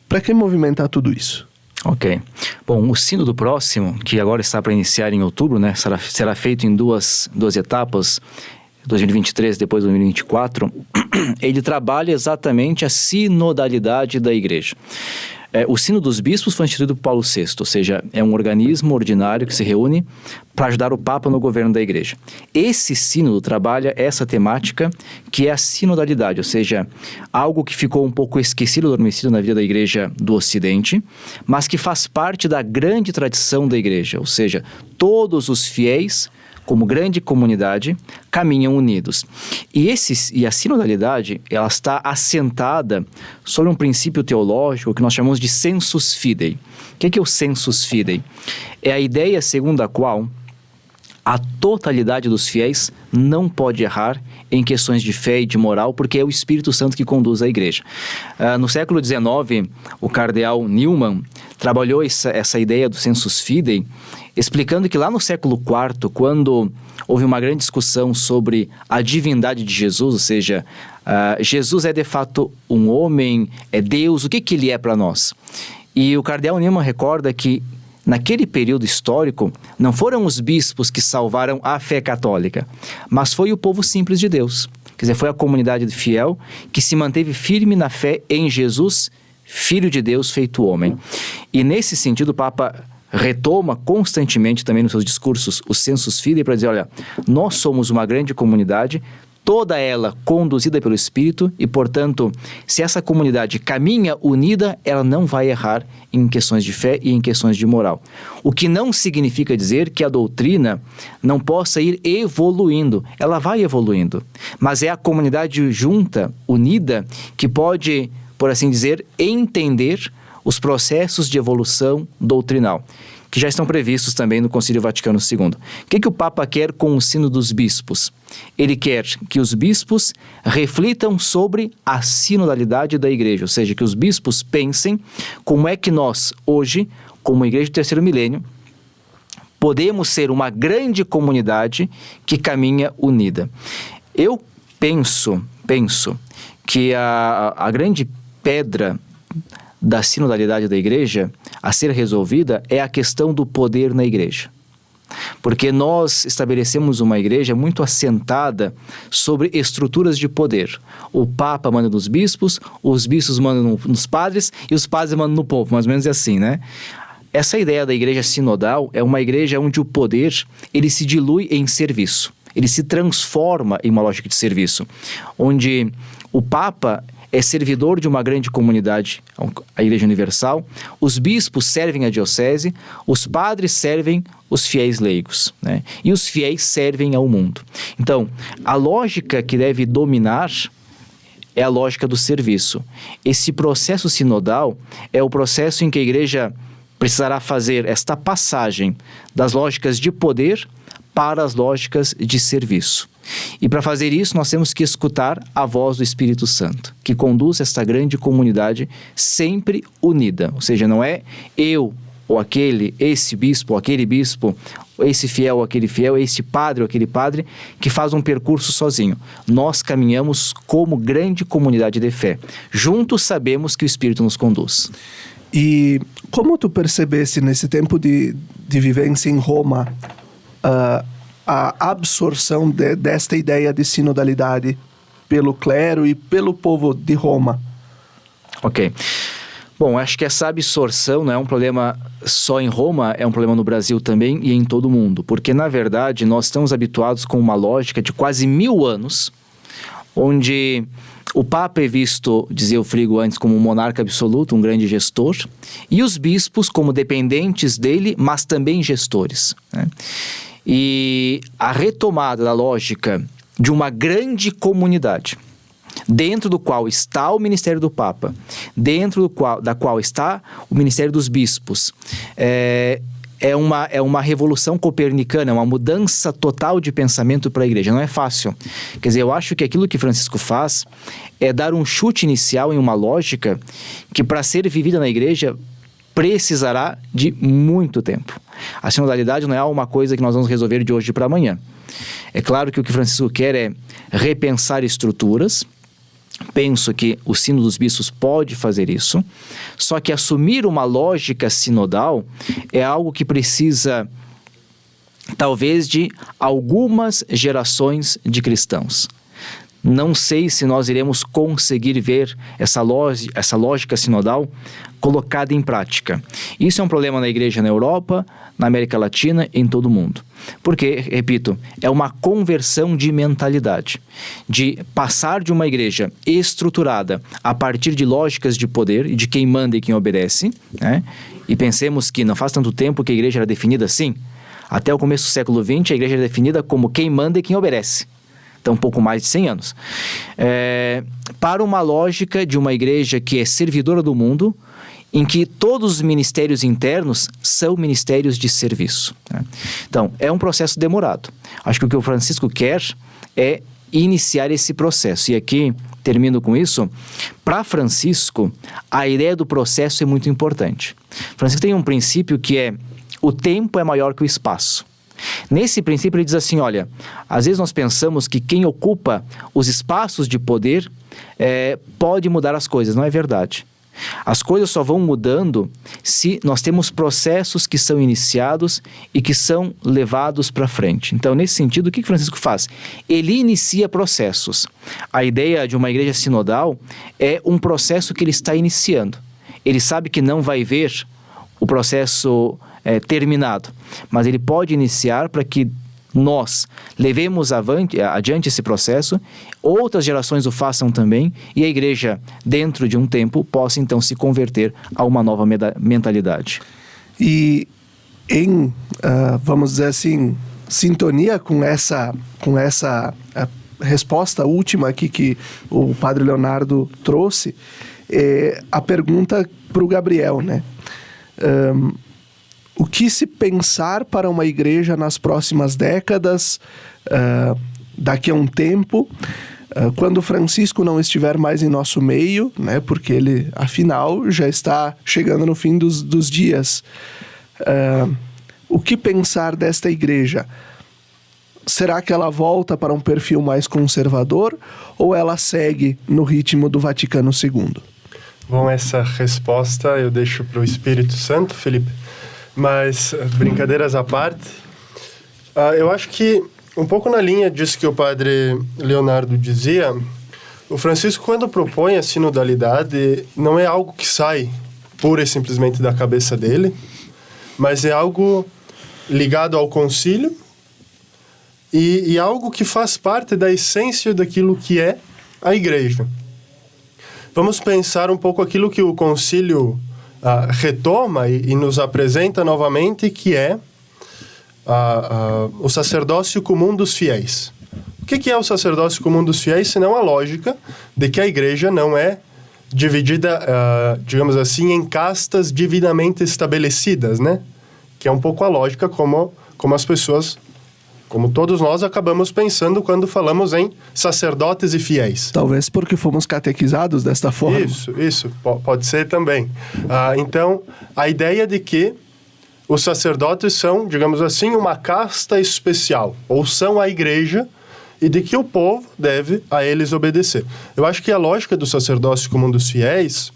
Para que movimentar tudo isso? Ok. Bom, o Sínodo próximo, que agora está para iniciar em outubro, né, será feito em duas etapas, 2023 depois 2024, ele trabalha exatamente a sinodalidade da Igreja. O Sínodo dos Bispos foi instituído por Paulo VI, ou seja, é um organismo ordinário que se reúne para ajudar o Papa no governo da Igreja. Esse sínodo trabalha essa temática que é a sinodalidade, ou seja, algo que ficou um pouco esquecido, adormecido na vida da Igreja do Ocidente, mas que faz parte da grande tradição da Igreja, ou seja, todos os fiéis, como grande comunidade, caminham unidos. E a sinodalidade, ela está assentada sobre um princípio teológico que nós chamamos de sensus fidei. O que é o sensus fidei? É a ideia segundo a qual a totalidade dos fiéis não pode errar em questões de fé e de moral, porque é o Espírito Santo que conduz a Igreja. No século XIX, o cardeal Newman trabalhou essa ideia do sensus fidei, explicando que lá no século IV, quando houve uma grande discussão sobre a divindade de Jesus, ou seja, Jesus é de fato um homem, é Deus, o que ele é para nós? E o cardeal Newman recorda que naquele período histórico, não foram os bispos que salvaram a fé católica, mas foi o povo simples de Deus. Quer dizer, foi a comunidade fiel que se manteve firme na fé em Jesus, Filho de Deus feito homem. E nesse sentido, o Papa retoma constantemente também nos seus discursos o sensus fidei para dizer, olha, nós somos uma grande comunidade, toda ela conduzida pelo Espírito e, portanto, se essa comunidade caminha unida, ela não vai errar em questões de fé e em questões de moral. O que não significa dizer que a doutrina não possa ir evoluindo. Ela vai evoluindo, mas é a comunidade junta, unida, que pode, por assim dizer, entender os processos de evolução doutrinal, que já estão previstos também no Concílio Vaticano II. O que o Papa quer com o Sínodo dos Bispos? Ele quer que os bispos reflitam sobre a sinodalidade da Igreja, ou seja, que os bispos pensem como é que nós, hoje, como Igreja do Terceiro Milênio, podemos ser uma grande comunidade que caminha unida. Eu penso que a grande pedra da sinodalidade da Igreja a ser resolvida é a questão do poder na Igreja. Porque nós estabelecemos uma Igreja muito assentada sobre estruturas de poder. O Papa manda nos bispos, os bispos mandam nos padres e os padres mandam no povo, mais ou menos é assim, né? Essa ideia da Igreja sinodal é uma igreja onde o poder ele se dilui em serviço. Ele se transforma em uma lógica de serviço, onde o Papa é servidor de uma grande comunidade, a Igreja Universal, os bispos servem a diocese, os padres servem os fiéis leigos, né? E os fiéis servem ao mundo. Então, a lógica que deve dominar é a lógica do serviço. Esse processo sinodal é o processo em que a Igreja precisará fazer esta passagem das lógicas de poder para as lógicas de serviço. E para fazer isso, nós temos que escutar a voz do Espírito Santo, que conduz esta grande comunidade sempre unida. Ou seja, não é eu ou aquele, esse bispo ou aquele bispo, esse fiel ou aquele fiel, esse padre ou aquele padre, que faz um percurso sozinho. Nós caminhamos como grande comunidade de fé. Juntos sabemos que o Espírito nos conduz. E como tu percebeste nesse tempo de vivência em Roma a absorção desta ideia de sinodalidade pelo clero e pelo povo de Roma? Ok. Bom, acho que essa absorção não é um problema só em Roma, é um problema no Brasil também e em todo o mundo. Porque, na verdade, nós estamos habituados com uma lógica de quase 1000 anos, onde o Papa é visto, dizia o Frigo antes, como um monarca absoluto, um grande gestor, e os bispos como dependentes dele, mas também gestores, né? E a retomada da lógica de uma grande comunidade, dentro do qual está o ministério do Papa, dentro da qual está o ministério dos bispos, é uma revolução copernicana, é uma mudança total de pensamento para a igreja. Não é fácil. Quer dizer, eu acho que aquilo que Francisco faz é dar um chute inicial em uma lógica que, para ser vivida na igreja, precisará de muito tempo. A sinodalidade não é uma coisa que nós vamos resolver de hoje para amanhã. É claro que o que Francisco quer é repensar estruturas. Penso que o Sínodo dos Bispos pode fazer isso, só que assumir uma lógica sinodal é algo que precisa, talvez, de algumas gerações de cristãos. Não sei se nós iremos conseguir ver essa lógica sinodal colocada em prática. Isso é um problema na igreja na Europa, na América Latina, em todo o mundo. Porque, repito, é uma conversão de mentalidade, de passar de uma igreja estruturada a partir de lógicas de poder e de quem manda e quem obedece, né? E pensemos que não faz tanto tempo que a igreja era definida assim. Até o começo do século XX, a igreja era definida como quem manda e quem obedece. Então, um pouco mais de 100 anos. Para uma lógica de uma igreja que é servidora do mundo, em que todos os ministérios internos são ministérios de serviço, né? Então, é um processo demorado. Acho que o que o Francisco quer é iniciar esse processo. E aqui, termino com isso, para Francisco, a ideia do processo é muito importante. Francisco tem um princípio que é: o tempo é maior que o espaço. Nesse princípio ele diz assim, olha, às vezes nós pensamos que quem ocupa os espaços de poder pode mudar as coisas. Não é verdade. As coisas só vão mudando se nós temos processos que são iniciados e que são levados para frente. Então, nesse sentido, o que Francisco faz? Ele inicia processos. A ideia de uma igreja sinodal é um processo que ele está iniciando. Ele sabe que não vai ver o processo terminado, mas ele pode iniciar para que nós levemos adiante esse processo, outras gerações o façam também, e a igreja, dentro de um tempo, possa então se converter a uma nova mentalidade. E em, vamos dizer assim, sintonia com essa resposta última aqui que o Padre Leonardo trouxe, a pergunta para o Gabriel, né? O que se pensar para uma igreja nas próximas décadas, daqui a um tempo, quando Francisco não estiver mais em nosso meio, né, porque ele, afinal, já está chegando no fim dos dias. O que pensar desta igreja? Será que ela volta para um perfil mais conservador ou ela segue no ritmo do Vaticano II? Bom, essa resposta eu deixo para o Espírito Santo, Felipe. Mas, brincadeiras à parte, eu acho que, um pouco na linha disso que o Padre Leonardo dizia, o Francisco, quando propõe a sinodalidade, não é algo que sai pura e simplesmente da cabeça dele, mas é algo ligado ao concílio e algo que faz parte da essência daquilo que é a igreja. Vamos pensar um pouco aquilo que o concílio retoma e nos apresenta novamente, que é o sacerdócio comum dos fiéis. O que é o sacerdócio comum dos fiéis, senão a lógica de que a igreja não é dividida, digamos assim, em castas divinamente estabelecidas, né? Que é um pouco a lógica como as pessoas, como todos nós acabamos pensando quando falamos em sacerdotes e fiéis. Talvez porque fomos catequizados desta forma. Isso, pode ser também. Então, a ideia de que os sacerdotes são, digamos assim, uma casta especial, ou são a igreja, e de que o povo deve a eles obedecer. Eu acho que a lógica do sacerdócio comum dos fiéis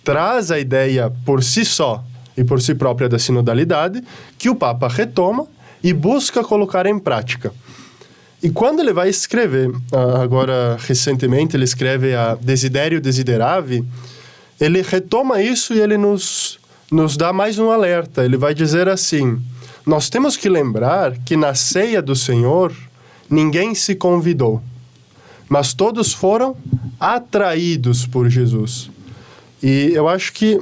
traz a ideia por si só e por si própria da sinodalidade, que o Papa retoma e busca colocar em prática. E quando ele vai escrever, agora recentemente ele escreve a Desiderio Desideravi, ele retoma isso e ele nos dá mais um alerta. Ele vai dizer assim: nós temos que lembrar que na ceia do Senhor ninguém se convidou, mas todos foram atraídos por Jesus. E eu acho que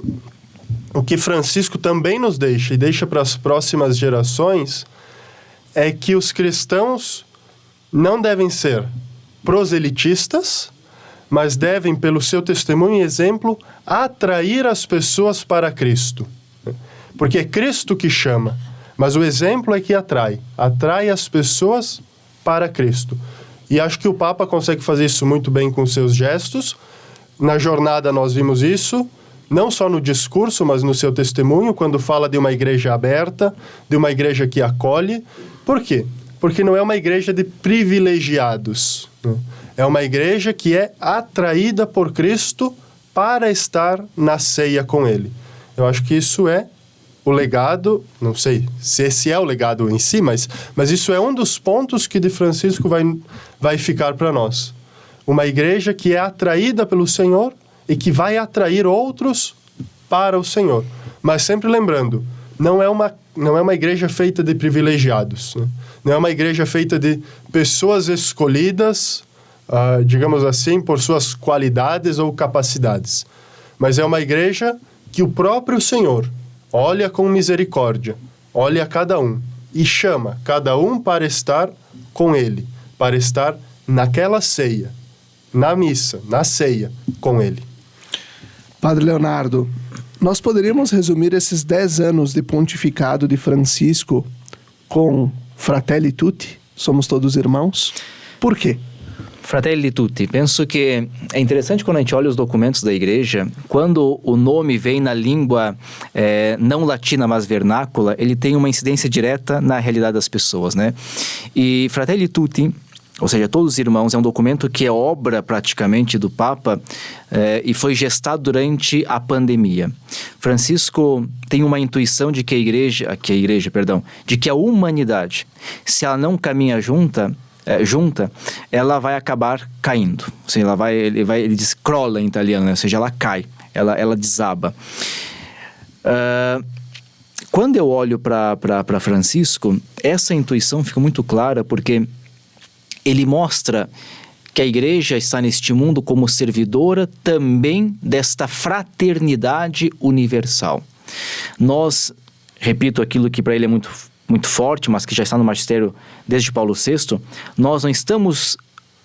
o que Francisco também nos deixa, e deixa para as próximas gerações, é que os cristãos não devem ser proselitistas, mas devem, pelo seu testemunho e exemplo, atrair as pessoas para Cristo. Porque é Cristo que chama, mas o exemplo é que atrai as pessoas para Cristo. E acho que o Papa consegue fazer isso muito bem com seus gestos. Na jornada nós vimos isso, não só no discurso, mas no seu testemunho, quando fala de uma igreja aberta, de uma igreja que acolhe. Por quê? Porque não é uma igreja de privilegiados, né? É uma igreja que é atraída por Cristo para estar na ceia com Ele. Eu acho que isso é o legado, não sei se esse é o legado em si, mas isso é um dos pontos que de Francisco vai ficar para nós. Uma igreja que é atraída pelo Senhor e que vai atrair outros para o Senhor. Mas sempre lembrando, não é uma igreja feita de privilegiados, né? Não é uma igreja feita de pessoas escolhidas, digamos assim, por suas qualidades ou capacidades. Mas é uma igreja que o próprio Senhor olha com misericórdia, olha a cada um e chama cada um para estar com Ele, para estar naquela ceia, na missa, na ceia com Ele. Padre Leonardo, nós poderíamos resumir esses 10 anos de pontificado de Francisco com Fratelli Tutti, somos todos irmãos? Por quê? Fratelli Tutti, penso que é interessante quando a gente olha os documentos da igreja, quando o nome vem na língua não latina, mas vernácula, ele tem uma incidência direta na realidade das pessoas, né? E Fratelli Tutti, ou seja, todos os irmãos, é um documento que é obra praticamente do Papa e foi gestado durante a pandemia. Francisco tem uma intuição de que a humanidade, se ela não caminha junta, ela vai acabar caindo. Ou seja, ele diz crolla em italiano, né? Ou seja, ela cai, ela desaba. Quando eu olho para Francisco, essa intuição fica muito clara, porque ele mostra que a igreja está neste mundo como servidora também desta fraternidade universal. Nós, repito aquilo que para ele é muito forte, mas que já está no magistério desde Paulo VI, nós não estamos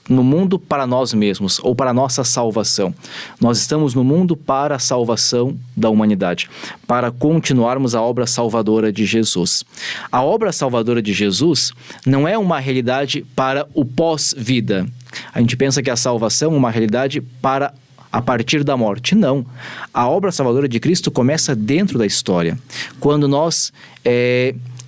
no mundo para nós mesmos ou para a nossa salvação. Nós estamos no mundo para a salvação da humanidade, para continuarmos a obra salvadora de Jesus. A obra salvadora de Jesus não é uma realidade para o pós-vida. A gente pensa que a salvação é uma realidade para a partir da morte. Não. A obra salvadora de Cristo começa dentro da história. Quando nós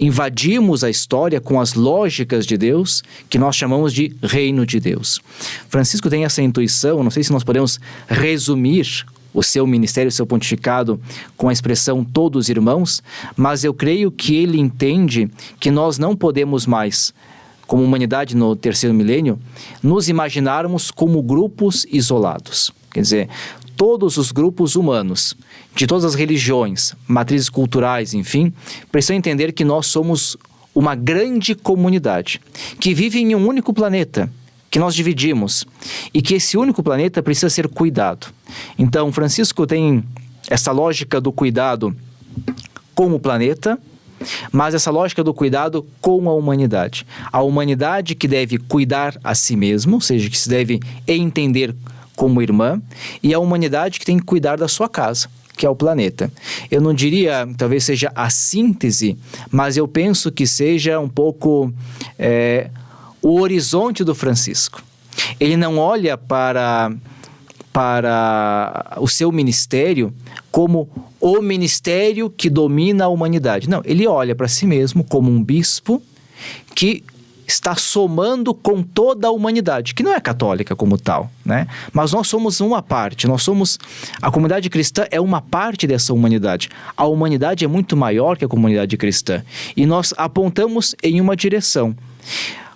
invadimos a história com as lógicas de Deus, que nós chamamos de reino de Deus. Francisco tem essa intuição, não sei se nós podemos resumir o seu ministério, o seu pontificado com a expressão todos irmãos, mas eu creio que ele entende que nós não podemos mais, como humanidade no terceiro milênio, nos imaginarmos como grupos isolados. Quer dizer, todos os grupos humanos, de todas as religiões, matrizes culturais, enfim, precisam entender que nós somos uma grande comunidade, que vive em um único planeta, que nós dividimos, e que esse único planeta precisa ser cuidado. Então, Francisco tem essa lógica do cuidado com o planeta, mas essa lógica do cuidado com a humanidade. A humanidade que deve cuidar a si mesma, ou seja, que se deve entender como irmã, e a humanidade que tem que cuidar da sua casa, que é o planeta. Eu não diria, talvez seja a síntese, mas eu penso que seja um pouco o horizonte do Francisco. Ele não olha para o seu ministério como o ministério que domina a humanidade. Não, ele olha para si mesmo como um bispo que está somando com toda a humanidade, que não é católica como tal, né? Mas nós somos uma parte, a comunidade cristã é uma parte dessa humanidade. A humanidade é muito maior que a comunidade cristã e nós apontamos em uma direção.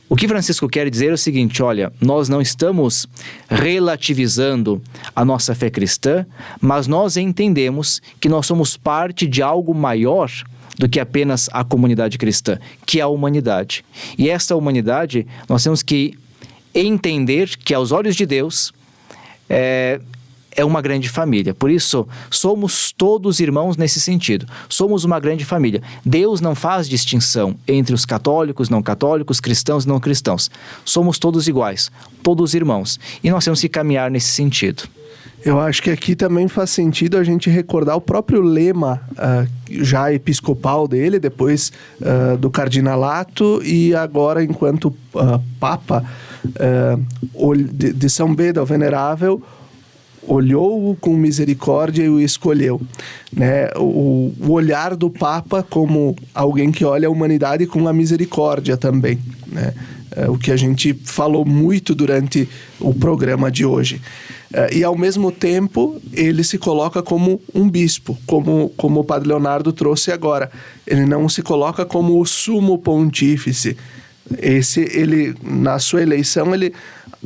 O que Francisco quer dizer é o seguinte, olha, nós não estamos relativizando a nossa fé cristã, mas nós entendemos que nós somos parte de algo maior do que apenas a comunidade cristã, que é a humanidade. E essa humanidade, nós temos que entender que aos olhos de Deus é uma grande família. Por isso, somos todos irmãos nesse sentido. Somos uma grande família. Deus não faz distinção entre os católicos, não católicos, cristãos e não cristãos. Somos todos iguais, todos irmãos. E nós temos que caminhar nesse sentido. Eu acho que aqui também faz sentido a gente recordar o próprio lema já episcopal dele, depois do cardinalato e agora enquanto Papa de São Beda, o Venerável, olhou-o com misericórdia e o escolheu, né? O olhar do Papa como alguém que olha a humanidade com a misericórdia também, né? O que a gente falou muito durante o programa de hoje. E ao mesmo tempo ele se coloca como um bispo, como o Padre Leonardo trouxe agora. Ele não se coloca como o sumo pontífice. Ele, na sua eleição,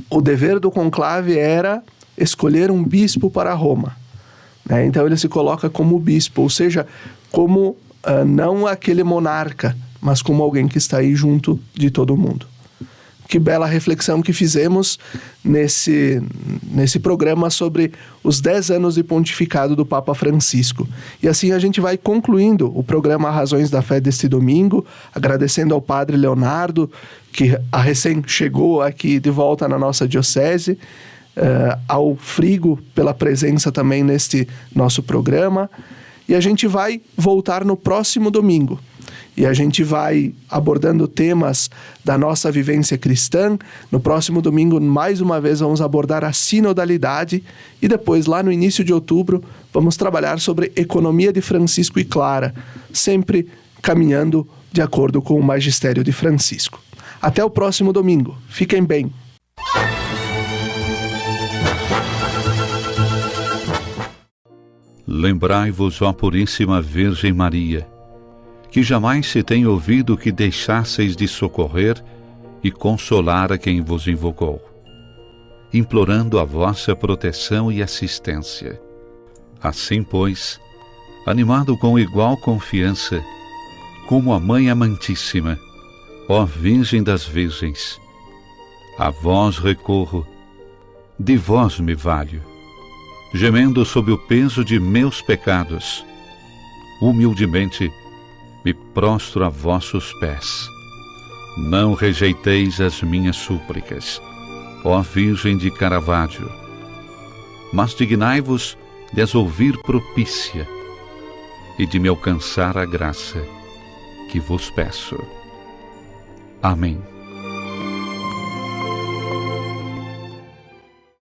o dever do conclave era escolher um bispo para Roma, né? Então ele se coloca como bispo, ou seja, como não aquele monarca, mas como alguém que está aí junto de todo mundo. Que bela reflexão que fizemos nesse programa sobre os 10 anos de pontificado do Papa Francisco. E assim a gente vai concluindo o programa Razões da Fé deste domingo, agradecendo ao Padre Leonardo, que recém chegou aqui de volta na nossa diocese, ao Frigo pela presença também neste nosso programa. E a gente vai voltar no próximo domingo. E a gente vai abordando temas da nossa vivência cristã. No próximo domingo, mais uma vez, vamos abordar a sinodalidade. E depois, lá no início de outubro, vamos trabalhar sobre economia de Francisco e Clara, sempre caminhando de acordo com o magistério de Francisco. Até o próximo domingo. Fiquem bem. Lembrai-vos, ó Puríssima Virgem Maria, que jamais se tem ouvido que deixasseis de socorrer e consolar a quem vos invocou, implorando a vossa proteção e assistência. Assim, pois, animado com igual confiança, como a Mãe Amantíssima, ó Virgem das Virgens, a vós recorro, de vós me valho, gemendo sob o peso de meus pecados, humildemente me prostro a vossos pés. Não rejeiteis as minhas súplicas, ó Virgem de Caravaggio, mas dignai-vos de as ouvir propícia e de me alcançar a graça que vos peço. Amém.